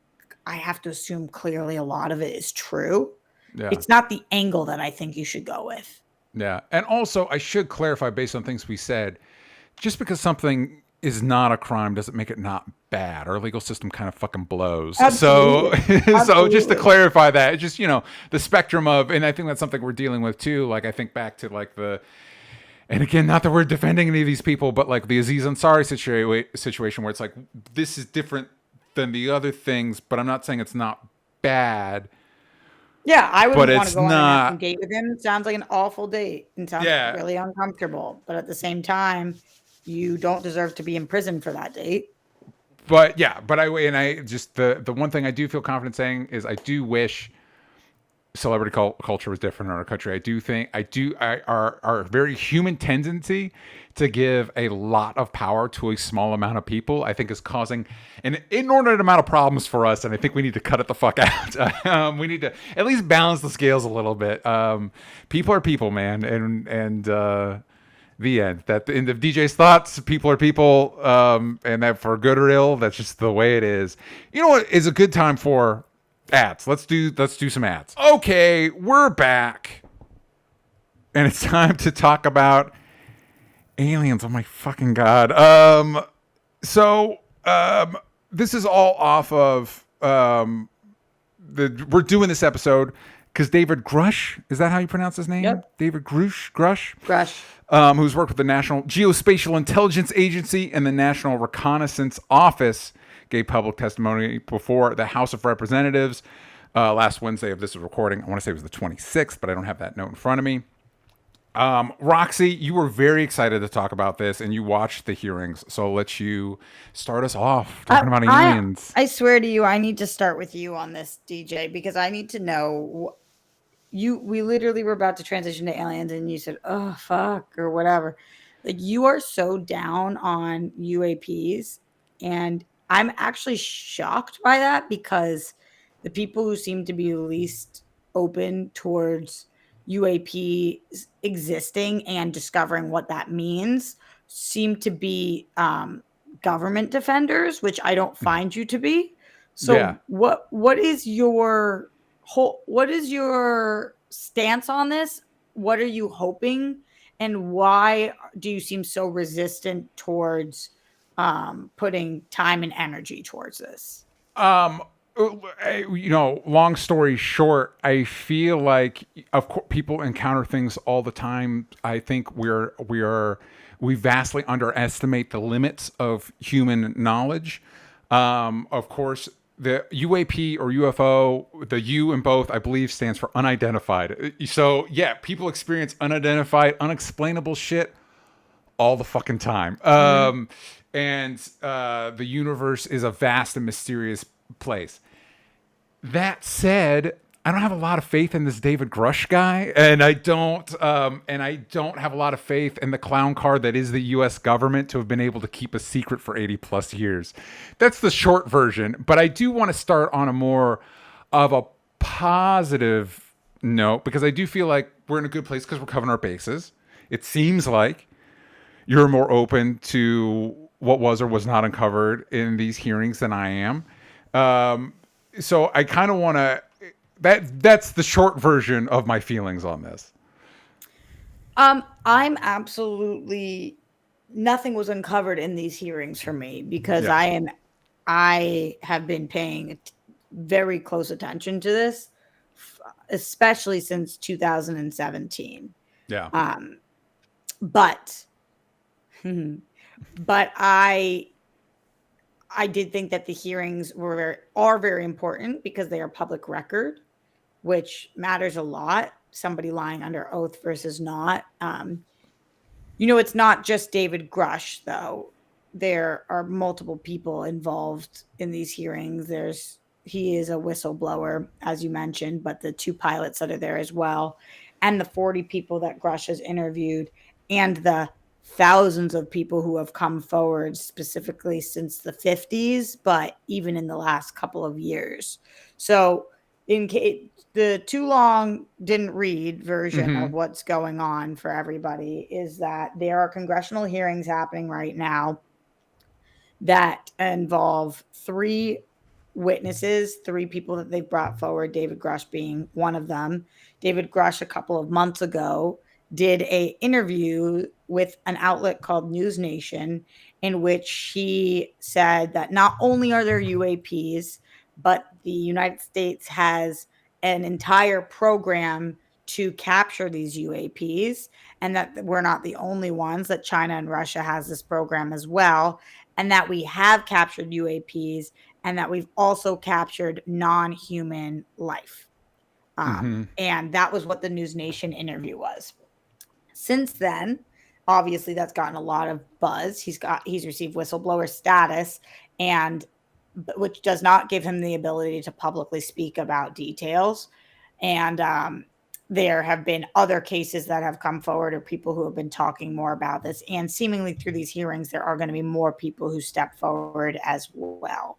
I have to assume clearly a lot of it is true. yeah, It's not the angle that I think you should go with. yeah. And also, I should clarify based on things we said, just because something is not a crime doesn't make it not bad. Our legal system kind of fucking blows. So, Absolutely. so just to Absolutely. clarify that, it's just the spectrum of, and I think that's something we're dealing with too. Like I think back to like and again, not that we're defending any of these people, but like the Aziz Ansari situation where it's like this is different than the other things, but I'm not saying it's not bad, Yeah, I but wouldn't want to it's go on an effing not. date with him. It sounds like an awful date and sounds Yeah, really uncomfortable. But at the same time, you don't deserve to be in prison for that date. but yeah, but I just the one thing I do feel confident saying is I do wish celebrity culture was different in our country. I do think our very human tendency to give a lot of power to a small amount of people, I think is causing an inordinate amount of problems for us, and I think we need to cut it the fuck out. We need to at least balance the scales a little bit. People are people, man, and the end. That in the DJ's thoughts, people are people, and that for good or ill, that's just the way it is. You know what is a good time for ads? Let's do some ads. Okay, we're back, and it's time to talk about aliens. Oh my fucking god. So this is all off of we're doing this episode because David Grush, is that how you pronounce his name? Yep. David Grush. Grush. Who's worked with the National Geospatial Intelligence Agency and the National Reconnaissance Office, gave public testimony before the House of Representatives last Wednesday of this recording. I want to say it was the 26th, but I don't have that note in front of me. Roxy, you were very excited to talk about this, and you watched the hearings, so I'll let you start us off talking about aliens. I swear to you, I need to start with you on this, DJ, because I need to know. We literally were about to transition to aliens, and you said, "Oh fuck" or whatever. Like you are so down on UAPs, and I'm actually shocked by that because the people who seem to be least open towards UAP existing and discovering what that means seem to be government defenders, which I don't find you to be. Yeah. So what is your what is your stance on this? What are you hoping, and why do you seem so resistant towards putting time and energy towards this? Um, long story short, I feel like, of course, people encounter things all the time. I think we vastly underestimate the limits of human knowledge. Of course, the UAP or UFO, the U in both, I believe, stands for unidentified. So yeah, people experience unidentified, unexplainable shit all the fucking time. Mm-hmm. And the universe is a vast and mysterious place. That said, I don't have a lot of faith in this David Grush guy, and I don't have a lot of faith in the clown car that is the U.S. government to have been able to keep a secret for 80 plus years. That's the short version, but I do want to start on a more of a positive note because I do feel like we're in a good place because we're covering our bases. It seems like you're more open to what was or was not uncovered in these hearings than I am. So I kind of want to. That's the short version of my feelings on this. I'm absolutely nothing was uncovered in these hearings for me because Yeah. I have been paying very close attention to this, especially since 2017. Yeah. Um, but but I did think that the hearings are very important because they are public record, which matters a lot. Somebody lying under oath versus not. It's not just David Grush, though. There are multiple people involved in these hearings. He is a whistleblower, as you mentioned, but the two pilots that are there as well, and the 40 people that Grush has interviewed, and the thousands of people who have come forward specifically since the 50s, but even in the last couple of years. So, in case the too long didn't read version Mm-hmm. of what's going on for everybody is that there are congressional hearings happening right now that involve three witnesses, three people that they've brought forward, David Grush being one of them. David Grush, a couple of months ago, did a interview with an outlet called News Nation in which he said that not only are there UAPs, but the United States has an entire program to capture these UAPs, and that we're not the only ones, that China and Russia has this program as well, and that we have captured UAPs, and that we've also captured non-human life. Mm-hmm. And that was what the News Nation interview was. Since then, obviously that's gotten a lot of buzz. He's received whistleblower status, and which does not give him the ability to publicly speak about details. And there have been other cases that have come forward, or people who have been talking more about this. And seemingly through these hearings, there are going to be more people who step forward as well.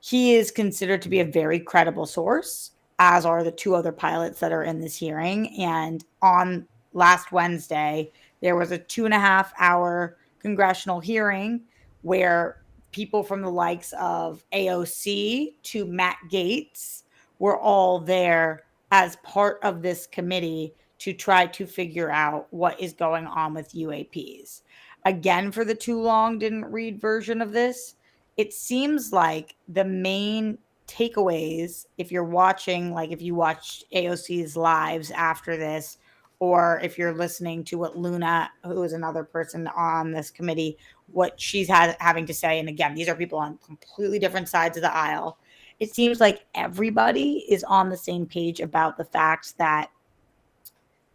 He is considered to be a very credible source, as are the two other pilots that are in this hearing. And on last Wednesday, there was a 2.5 hour congressional hearing where people from the likes of AOC to Matt Gaetz were all there as part of this committee to try to figure out what is going on with UAPs. Again, for the too long didn't read version of this, it seems like the main takeaways, if you're watching, like if you watched AOC's lives after this, or if you're listening to what Luna, who is another person on this committee, what she's having to say, and again, these are people on completely different sides of the aisle. It seems like everybody is on the same page about the fact that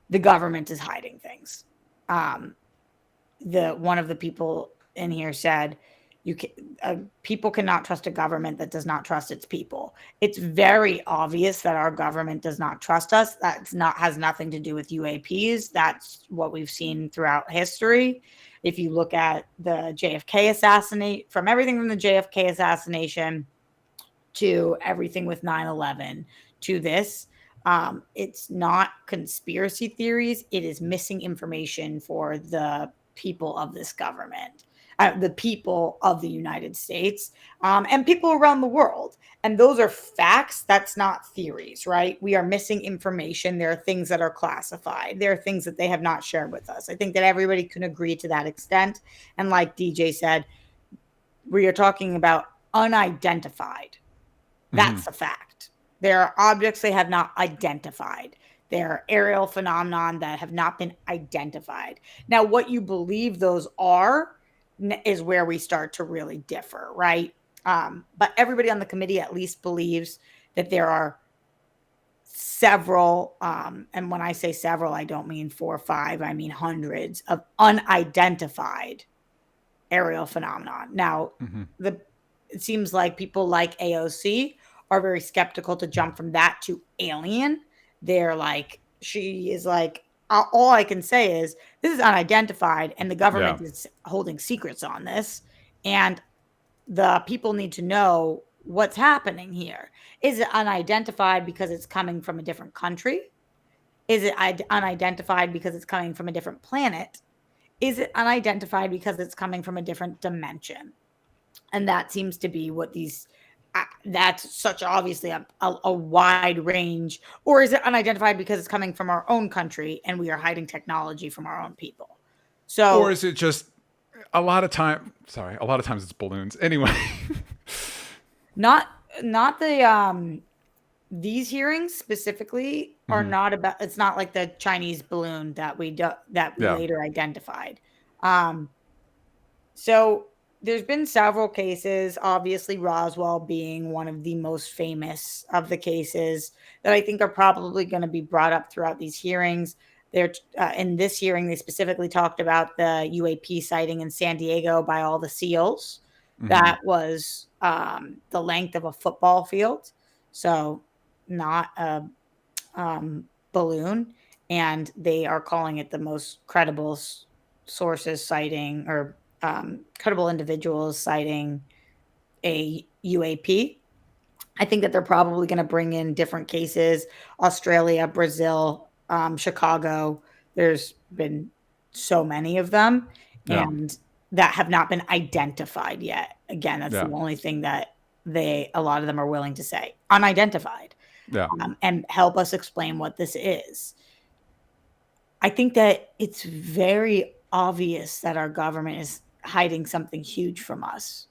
the government is hiding things. The one of the people in here said, People cannot trust a government that does not trust its people. It's very obvious that our government does not trust us. Has nothing to do with UAPs. That's what we've seen throughout history. If you look at the JFK assassination, from everything from the JFK assassination to everything with 9/11 to this, it's not conspiracy theories. It is missing information for the people of this government, the people of the United States, and people around the world. And those are facts. That's not theories, right? We are missing information. There are things that are classified. There are things that they have not shared with us. I think that everybody can agree to that extent. And like DJ said, we are talking about unidentified. That's a fact. There are objects they have not identified. There are aerial phenomenon that have not been identified. Now, what you believe those are is where we start to really differ, right? But everybody on the committee at least believes that there are several, and when I say several, I don't mean 4 or 5, I mean hundreds of unidentified aerial phenomenon. Now, it seems like people like AOC are very skeptical to jump from that to alien. They're like, she is like, all I can say is this is unidentified and the government is holding secrets on this. And the people need to know what's happening here. Is it unidentified because it's coming from a different country? Is it unidentified because it's coming from a different planet? Is it unidentified because it's coming from a different dimension? And that seems to be what these, that's such obviously a wide range. Or is it unidentified because it's coming from our own country and we are hiding technology from our own people? So, or is it just a lot of times it's balloons. Anyway. not the, these hearings specifically are not about, it's not like the Chinese balloon that we later identified. So there's been several cases, obviously Roswell being one of the most famous of the cases that I think are probably going to be brought up throughout these hearings. In this hearing, they specifically talked about the UAP sighting in San Diego by all the SEALs. That was the length of a football field. So not a balloon. And they are calling it the most credible sources citing or credible individuals citing a UAP. I think that they're probably going to bring in different cases, Australia, Brazil, Chicago. There's been so many of them and that have not been identified yet. Again, that's the only thing that a lot of them are willing to say, unidentified, and help us explain what this is. I think that it's very obvious that our government is hiding something huge from us.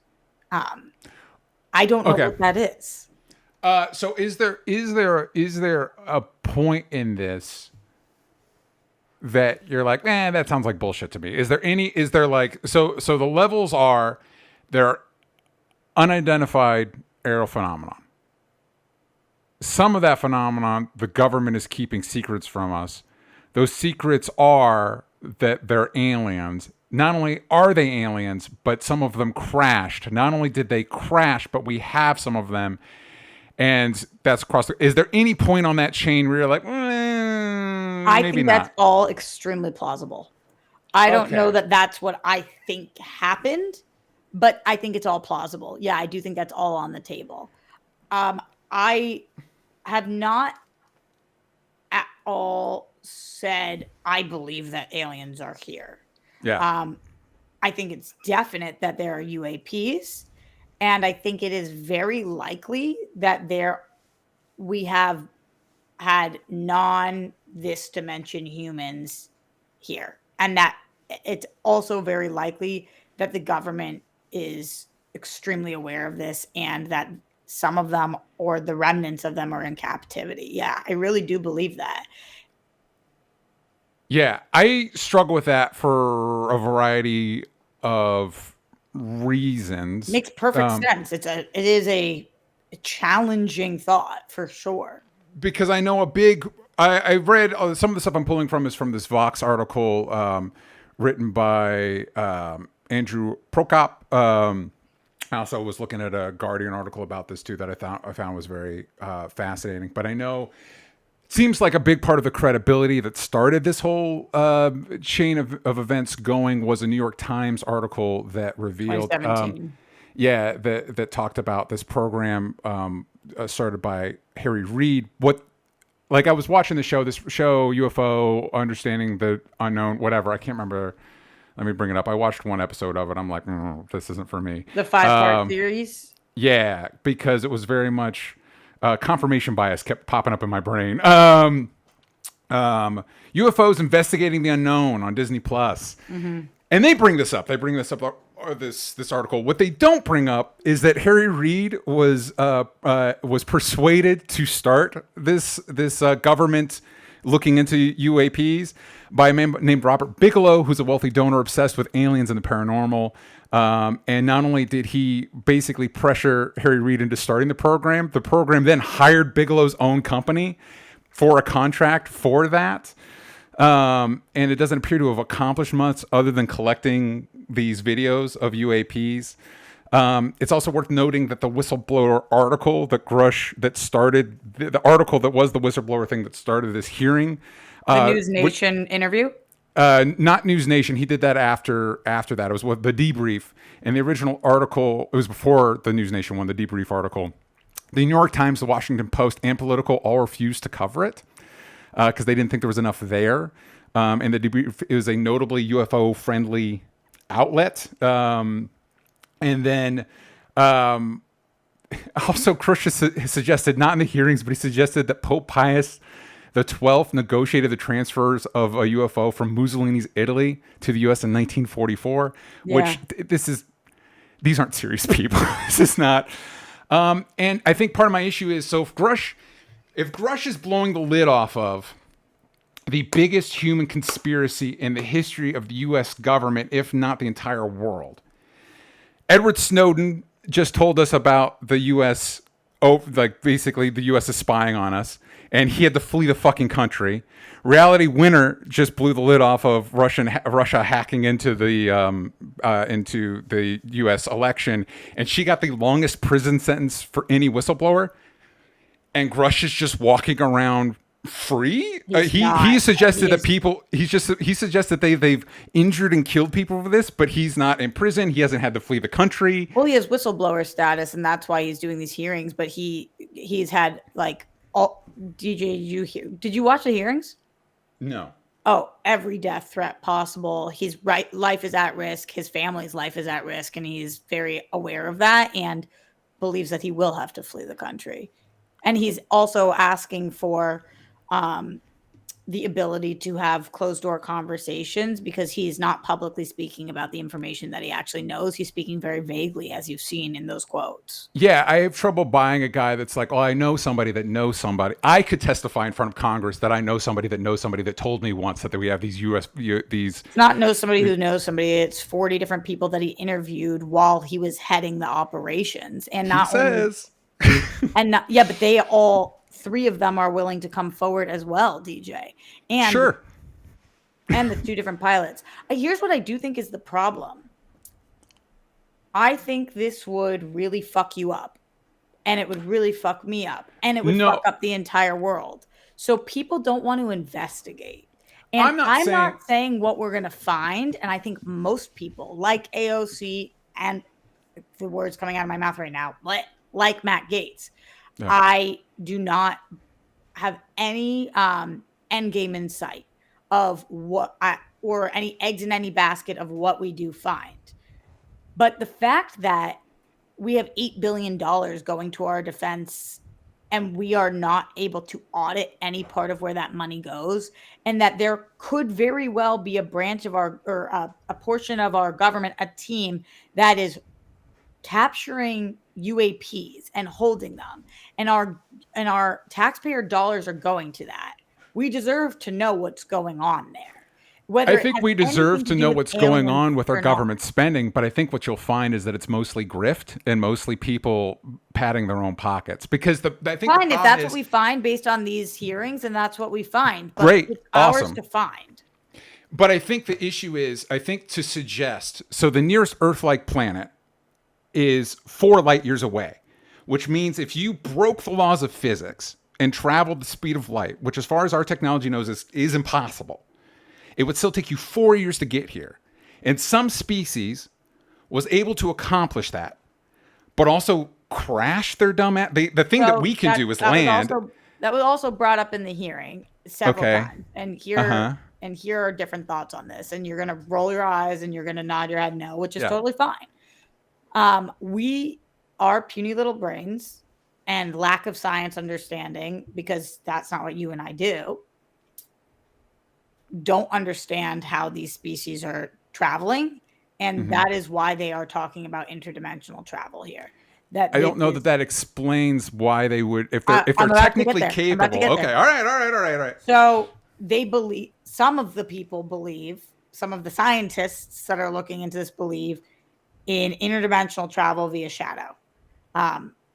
I don't know what that is. So is there a point in this that you're like, that sounds like bullshit to me? So the levels are there unidentified aerial phenomenon. Some of that phenomenon, the government is keeping secrets from us. Those secrets are that they're aliens. Not only are they aliens, but some of them crashed. Not only did they crash, but we have some of them. And that's across. Is there any point on that chain where you're like, I think that's all extremely plausible. I don't know that that's what I think happened, but I think it's all plausible. Yeah, I do think that's all on the table. I have not at all said I believe that aliens are here. I think it's definite that there are UAPs, and I think it is very likely that we have had this dimension humans here, and that it's also very likely that the government is extremely aware of this and that some of them or the remnants of them are in captivity. Yeah, I really do believe that. Yeah, I struggle with that for a variety of reasons. Makes perfect sense. It is a challenging thought for sure. Because I know I've read some of the stuff I'm pulling from is from this Vox article written by Andrew Prokop. I also was looking at a Guardian article about this too that I found was very fascinating. But I know it seems like a big part of the credibility that started this whole chain of events going was a New York Times article that revealed, 2017. that talked about this program started by Harry Reid. Like I was watching this show UFO, Understanding the Unknown, whatever. I can't remember. Let me bring it up. I watched one episode of it. I'm like, this isn't for me. The 5-part series? Yeah, because it was very much confirmation bias kept popping up in my brain. UFOs Investigating the Unknown on Disney Plus. Mm-hmm. And they bring this up. This article. What they don't bring up is that Harry Reid was persuaded to start this government looking into UAPs by a man named Robert Bigelow, who's a wealthy donor obsessed with aliens and the paranormal. And not only did he basically pressure Harry Reid into starting the program then hired Bigelow's own company for a contract for that. And it doesn't appear to have accomplished much other than collecting these videos of UAPs. It's also worth noting that the whistleblower article that Grush that started the article that was the whistleblower thing that started this hearing. The News Nation interview? Not News Nation. He did that after that. It was with the debrief. And the original article, it was before the News Nation one, the debrief article. The New York Times, the Washington Post, and Politico all refused to cover it because they didn't think there was enough there. And the debrief is a notably UFO-friendly outlet. And then also Grush has suggested, not in the hearings, but he suggested that Pope Pius the 12th negotiated the transfers of a UFO from Mussolini's Italy to the U.S. in 1944, which these aren't serious people. This is not. And I think part of my issue is, so if Grush is blowing the lid off of the biggest human conspiracy in the history of the U.S. government, if not the entire world, Edward Snowden just told us about the U.S. Basically the U.S. is spying on us, and he had to flee the fucking country. Reality Winner just blew the lid off of Russia hacking into the U.S. election, and she got the longest prison sentence for any whistleblower. And Grush is just walking around free. He suggested he suggested they've injured and killed people for this, but he's not in prison. He hasn't had to flee the country. Well, he has whistleblower status, and that's why he's doing these hearings. But he's had like all DJ. Did you watch the hearings? No. Oh, every death threat possible. His life is at risk. His family's life is at risk, and he's very aware of that and believes that he will have to flee the country. And he's also asking for the ability to have closed-door conversations because he's not publicly speaking about the information that he actually knows. He's speaking very vaguely, as you've seen in those quotes. Yeah, I have trouble buying a guy that's like, oh, I know somebody that knows somebody. I could testify in front of Congress that I know somebody that knows somebody that told me once that we have these It's not know somebody who knows somebody. It's 40 different people that he interviewed while he was heading the operations. And not he says. But they all... 3 of them are willing to come forward as well, DJ. And sure. And the 2 different pilots. Here's what I do think is the problem. I think this would really fuck you up. And it would really fuck me up. And it would fuck up the entire world. So people don't want to investigate. And I'm not saying what we're going to find. And I think most people, like AOC, and the words coming out of my mouth right now, like Matt Gaetz, yeah. I do not have any end game in sight of or any eggs in any basket of what we do find. But the fact that we have $8 billion going to our defense and we are not able to audit any part of where that money goes, and that there could very well be a branch of a portion of our government, a team that is capturing UAPs and holding them, and our taxpayer dollars are going to that. We deserve to know what's going on there. I think we deserve to know what's going on with our government spending, but I think what you'll find is that it's mostly grift and mostly people padding their own pockets. Because I think fine, if that's what we find based on these hearings, and that's what we find. But great, it's ours to find. But I think the issue is, to suggest, so the nearest Earth-like planet is 4 light years away, which means if you broke the laws of physics and traveled the speed of light, which as far as our technology knows is impossible, it would still take you 4 years to get here. And some species was able to accomplish that, but also crash their dumb ass. The thing that we can do is land. That was also brought up in the hearing several times. And here are different thoughts on this. And you're going to roll your eyes and you're going to nod your head no, which is totally fine. We are puny little brains and lack of science understanding, because that's not what you and I do, don't understand how these species are traveling. And that is why they are talking about interdimensional travel here. I don't know that explains why they would, if they're technically capable. Okay, all right. So they believe, some of the people believe, some of the scientists that are looking into this believe in interdimensional travel via shadow,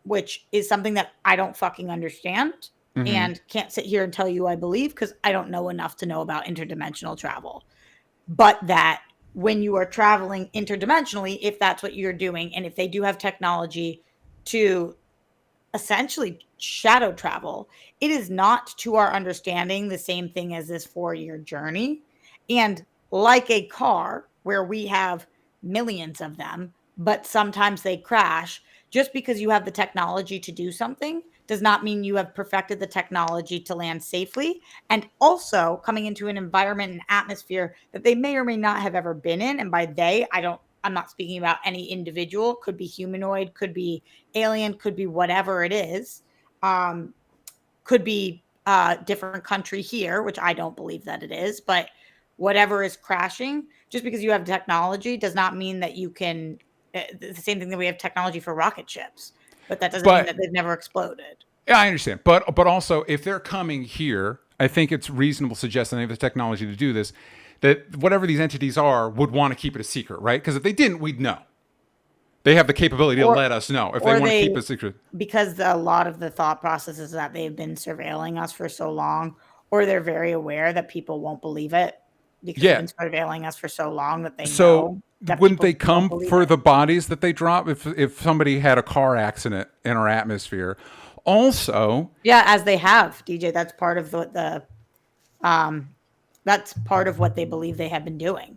which is something that I don't fucking understand and can't sit here and tell you I believe, because I don't know enough to know about interdimensional travel. But that when you are traveling interdimensionally, if that's what you're doing, and if they do have technology to essentially shadow travel, it is not, to our understanding, the same thing as this 4-year journey. And like a car where we have millions of them, but sometimes they crash, just because you have the technology to do something does not mean you have perfected the technology to land safely. And also coming into an environment and atmosphere that they may or may not have ever been in. And by they, I'm not speaking about any individual, could be humanoid, could be alien, could be whatever it is, could be a different country here, which I don't believe that it is, but whatever is crashing, just because you have technology does not mean that you can, the same thing that we have technology for rocket ships, but that doesn't mean that they've never exploded. Yeah, I understand. But also, if they're coming here, I think it's reasonable to suggest that they have the technology to do this, that whatever these entities are would want to keep it a secret, right? Because if they didn't, we'd know. They have the capability to let us know if they want to keep it a secret. Because a lot of the thought process is that they've been surveilling us for so long, or they're very aware that people won't believe it because they've been surveilling us for so long that they know. That wouldn't they come for the bodies that they drop if somebody had a car accident in our atmosphere? Also, as they have, DJ. That's part of that's part of what they believe they have been doing.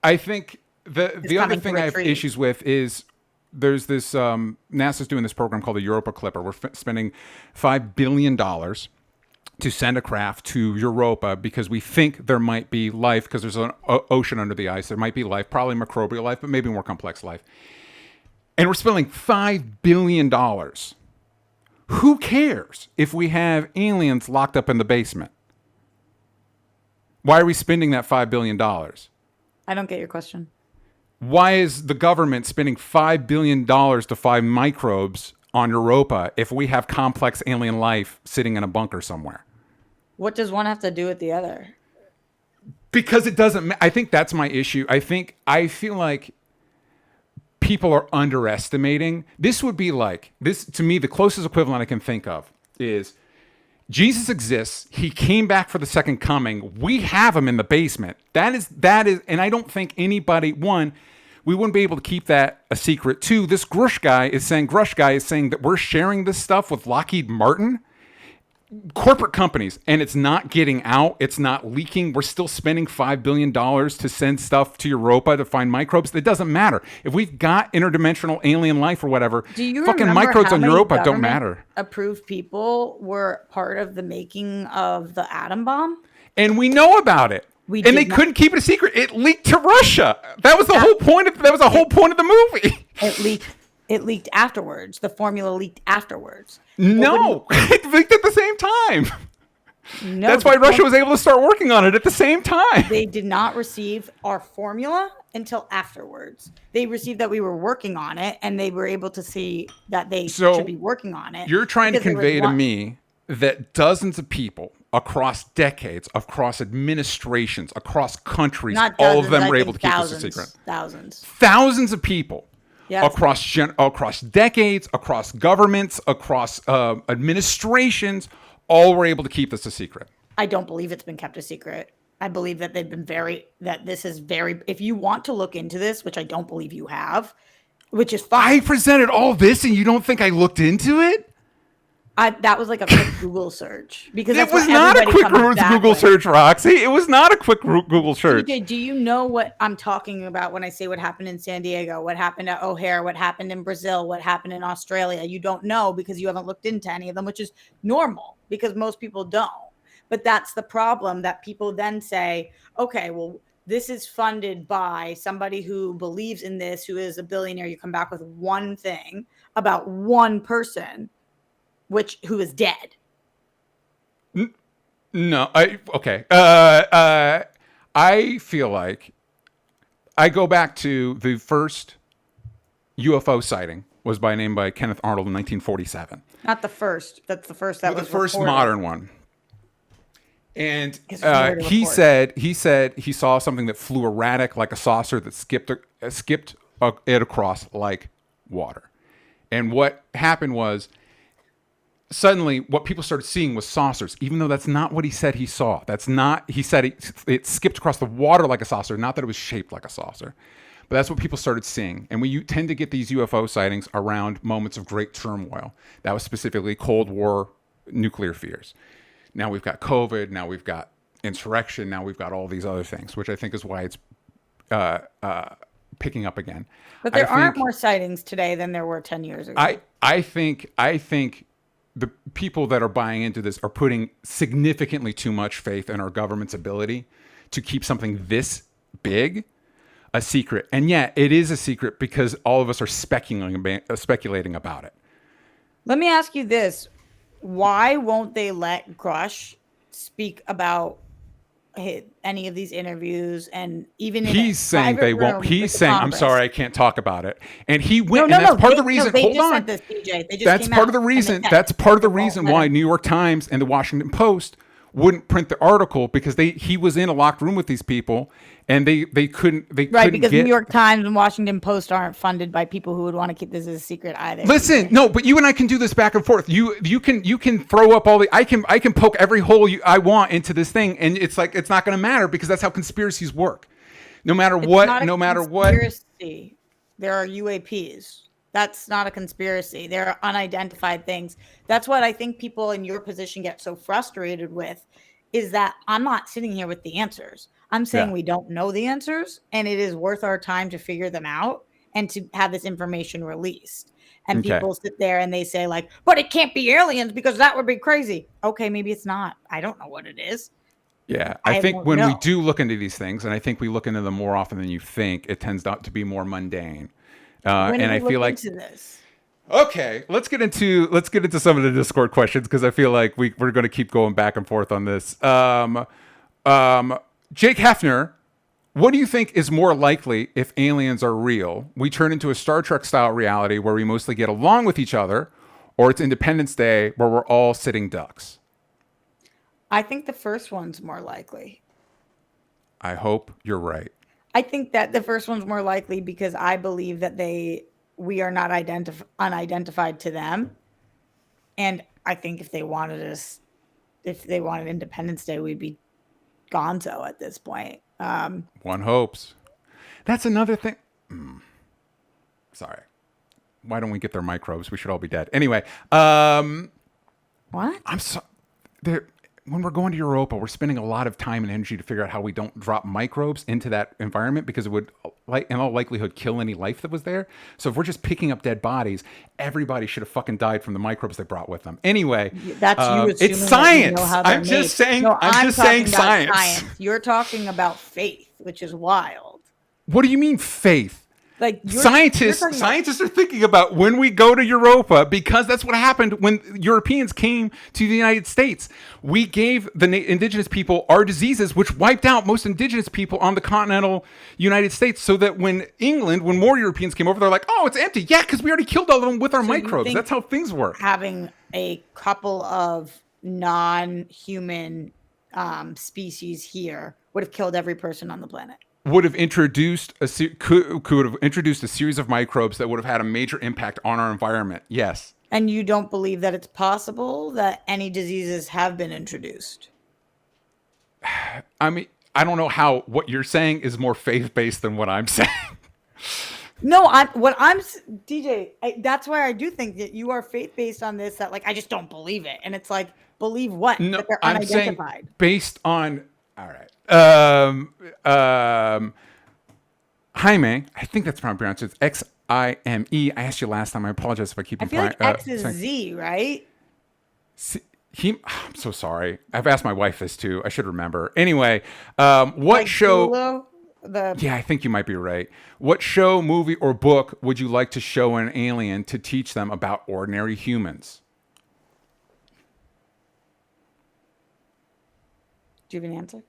I think the other thing I have issues with is there's this NASA's doing this program called the Europa Clipper. We're spending $5 billion to send a craft to Europa because we think there might be life, because there's an ocean under the ice. There might be life, probably microbial life, but maybe more complex life. And we're spending $5 billion. Who cares if we have aliens locked up in the basement? Why are we spending that $5 billion? I don't get your question. Why is the government spending $5 billion to find microbes on Europa if we have complex alien life sitting in a bunker somewhere? What does one have to do with the other? Because it doesn't. I think that's my issue. I feel like people are underestimating. This would be like this to me. The closest equivalent I can think of is Jesus exists. He came back for the second coming. We have him in the basement. That is, and I don't think anybody, one, we wouldn't be able to keep that a secret. Two, this Grush guy is saying that we're sharing this stuff with Lockheed Martin, corporate companies, and it's not getting out. It's not leaking. We're still spending $5 billion to send stuff to Europa to find microbes. It doesn't matter. If we've got interdimensional alien life or whatever, fucking microbes on Europa don't matter. Approved people were part of the making of the atom bomb. And we know about it. They couldn't keep it a secret. It leaked to Russia. That was the whole point of the movie. It leaked afterwards. The formula leaked afterwards. No, it leaked at the same time. No, that's why Russia was able to start working on it at the same time. They did not receive our formula until afterwards. They received that we were working on it, and they were able to see that they should be working on it. You're trying to convey to me that dozens of people across decades, across administrations, across countries, all of them were able to keep this a secret. Thousands of people. Yes. Across decades, across governments, across administrations, all were able to keep this a secret. I don't believe it's been kept a secret. I believe that they've been if you want to look into this, which I don't believe you have, which is fine. I presented all this and you don't think I looked into it? That was like a quick Google search because it was not a quick Google search, Roxy. It was not a quick Google search. TJ, do you know what I'm talking about when I say what happened in San Diego, what happened at O'Hare, what happened in Brazil, what happened in Australia? You don't know because you haven't looked into any of them, which is normal because most people don't. But that's the problem, that people then say, okay, well, this is funded by somebody who believes in this, who is a billionaire. You come back with one thing about one person who is dead. No, okay. I feel like I go back to the first UFO sighting was named by Kenneth Arnold in 1947. Not the first. That's the first that was the first reported. modern one. And he said he saw something that flew erratic like a saucer that skipped it across like water. And what happened was, suddenly what people started seeing was saucers, even though that's not what he said he saw. That's not, he said it skipped across the water like a saucer, not that it was shaped like a saucer. But that's what people started seeing. And we tend to get these UFO sightings around moments of great turmoil. That was specifically Cold War nuclear fears. Now we've got COVID, now we've got insurrection, now we've got all these other things, which I think is why it's picking up again. But there aren't more sightings today than there were 10 years ago. I think the people that are buying into this are putting significantly too much faith in our government's ability to keep something this big a secret. And yet it is a secret because all of us are speculating about it. Let me ask you this. Why won't they let Grush speak about any of these interviews? And even he's saying they won't. He's saying, I'm sorry, I can't talk about it. And he went. And that's part of the reason. Hold on. That's part of the reason. That's part of the reason why New York Times and the Washington Post wouldn't print the article, because he was in a locked room with these people and they couldn't because New York Times and Washington Post aren't funded by people who would want to keep this as a secret either. Listen, no, but you and I can do this back and forth. You can throw up all the I can poke every hole I want into this thing, and it's like it's not going to matter, because that's how conspiracies work. No matter what. There are UAPs. That's not a conspiracy. There are unidentified things. That's what I think people in your position get so frustrated with, is that I'm not sitting here with the answers. I'm saying we don't know the answers, and it is worth our time to figure them out and to have this information released. And people sit there and they say like, but it can't be aliens because that would be crazy. Okay, maybe it's not. I don't know what it is. Yeah, I think when we do look into these things, and I think we look into them more often than you think, it tends not to be more mundane. And I feel like this. Okay, let's get into some of the Discord questions, because I feel like we're going to keep going back and forth on this. Jake Hefner, what do you think is more likely if aliens are real? We turn into a Star Trek style reality where we mostly get along with each other, or it's Independence Day where we're all sitting ducks? I think the first one's more likely. I hope you're right. I think that the first one's more likely because I believe that we are not unidentified to them. And I think if they wanted Independence Day, we'd be gonzo at this point. One hopes. That's another thing. Sorry. Why don't we get their microbes? We should all be dead. Anyway. What? I'm so... When we're going to Europa, we're spending a lot of time and energy to figure out how we don't drop microbes into that environment, because it would, in all likelihood, kill any life that was there. So if we're just picking up dead bodies, everybody should have fucking died from the microbes they brought with them. Anyway, that's you. It's science. I'm just saying. No, I'm just saying science. You're talking about faith, which is wild. What do you mean faith? Like scientists are thinking about when we go to Europa, because that's what happened when Europeans came to the United States. We gave the indigenous people our diseases, which wiped out most indigenous people on the continental United States, so that when more Europeans came over, they're like, oh, it's empty. Yeah, because we already killed all of them with our microbes. That's how things work. Having a couple of non-human species here would have killed every person on the planet. Would have introduced could have introduced a series of microbes that would have had a major impact on our environment. Yes. And you don't believe that it's possible that any diseases have been introduced? I mean, I don't know how what you're saying is more faith-based than what I'm saying. No, DJ. That's why I do think that you are faith based on this. That like I just don't believe it, and it's like believe what No, that they're I'm saying unidentified. based on. All right. Jaime, I think that's how I pronounce it. Xime. I asked you last time. I apologize if I keep. I feel like X is Z, right? I'm so sorry. I've asked my wife this too. I should remember. Anyway, what like show? Zulu, Yeah, I think you might be right. What show, movie, or book would you like to show an alien to teach them about ordinary humans? Do you have an answer?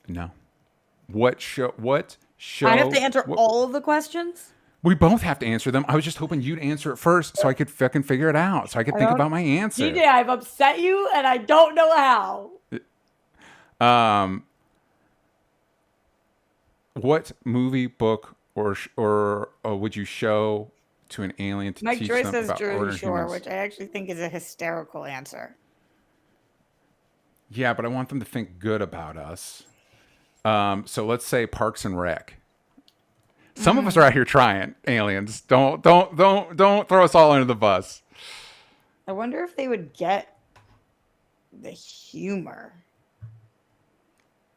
No. What show? What show? I have to answer all of the questions. We both have to answer them. I was just hoping you'd answer it first so I could fucking figure it out, so I could think about my answer. DJ, I've upset you, and I don't know how. What movie, book, or would you show to an alien to Mike teach Joyce them says about Jersey ordinary Shore, humans? which I actually think is a hysterical answer. Yeah, but I want them to think good about us. So let's say Parks and Rec. Some of us are out here trying aliens. Don't throw us all under the bus. I wonder if they would get the humor.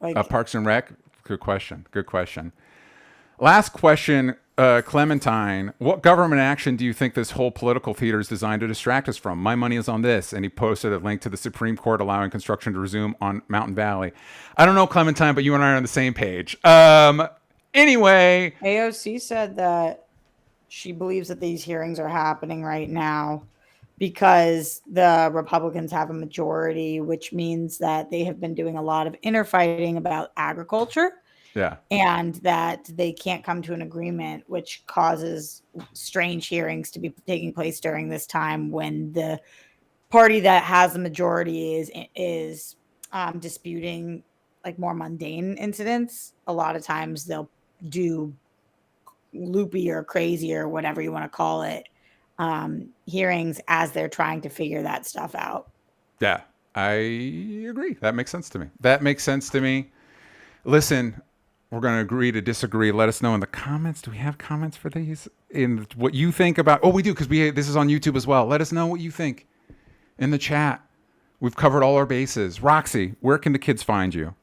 Like Parks and Rec. Good question. Good question. Last question, Clementine. What government action do you think this whole political theater is designed to distract us from? My money is on this. And he posted a link to the Supreme Court allowing construction to resume on Mountain Valley. I don't know, Clementine, but you and I are on the same page. Anyway. AOC said that she believes that these hearings are happening right now because the Republicans have a majority, which means that they have been doing a lot of infighting about agriculture. Yeah. And that they can't come to an agreement, which causes strange hearings to be taking place during this time when the party that has the majority is disputing like more mundane incidents. A lot of times they'll do loopy or crazy or whatever you want to call it hearings as they're trying to figure that stuff out. Yeah, I agree. That makes sense to me. Listen, we're going to agree to disagree. Let us know in the comments. Do we have comments for these? In what you think about... Oh, we do, because this is on YouTube as well. Let us know what you think in the chat. We've covered all our bases. Roxy, where can the kids find you?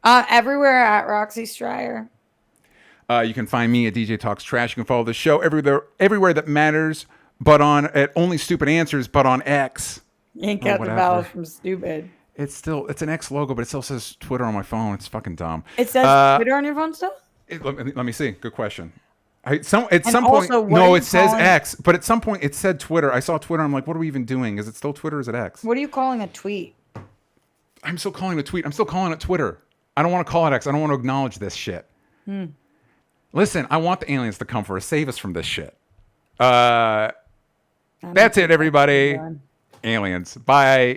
Everywhere at Roxy Stryer. You can find me at DJ Talks Trash. You can follow the show everywhere that matters, but at Only Stupid Answers, but on X. You ain't got the vowels from stupid. It's an X logo, but it still says Twitter on my phone. It's fucking dumb. It says Twitter on your phone still? Let me see. Good question. At some point, no, it says X, but at some point it said Twitter. I saw Twitter. I'm like, what are we even doing? Is it still Twitter or is it X? What are you calling a tweet? I'm still calling it a tweet. I'm still calling it Twitter. I don't want to call it X. I don't want to acknowledge this shit. Listen, I want the aliens to come for us. Save us from this shit. That's it, everybody. Aliens. Bye.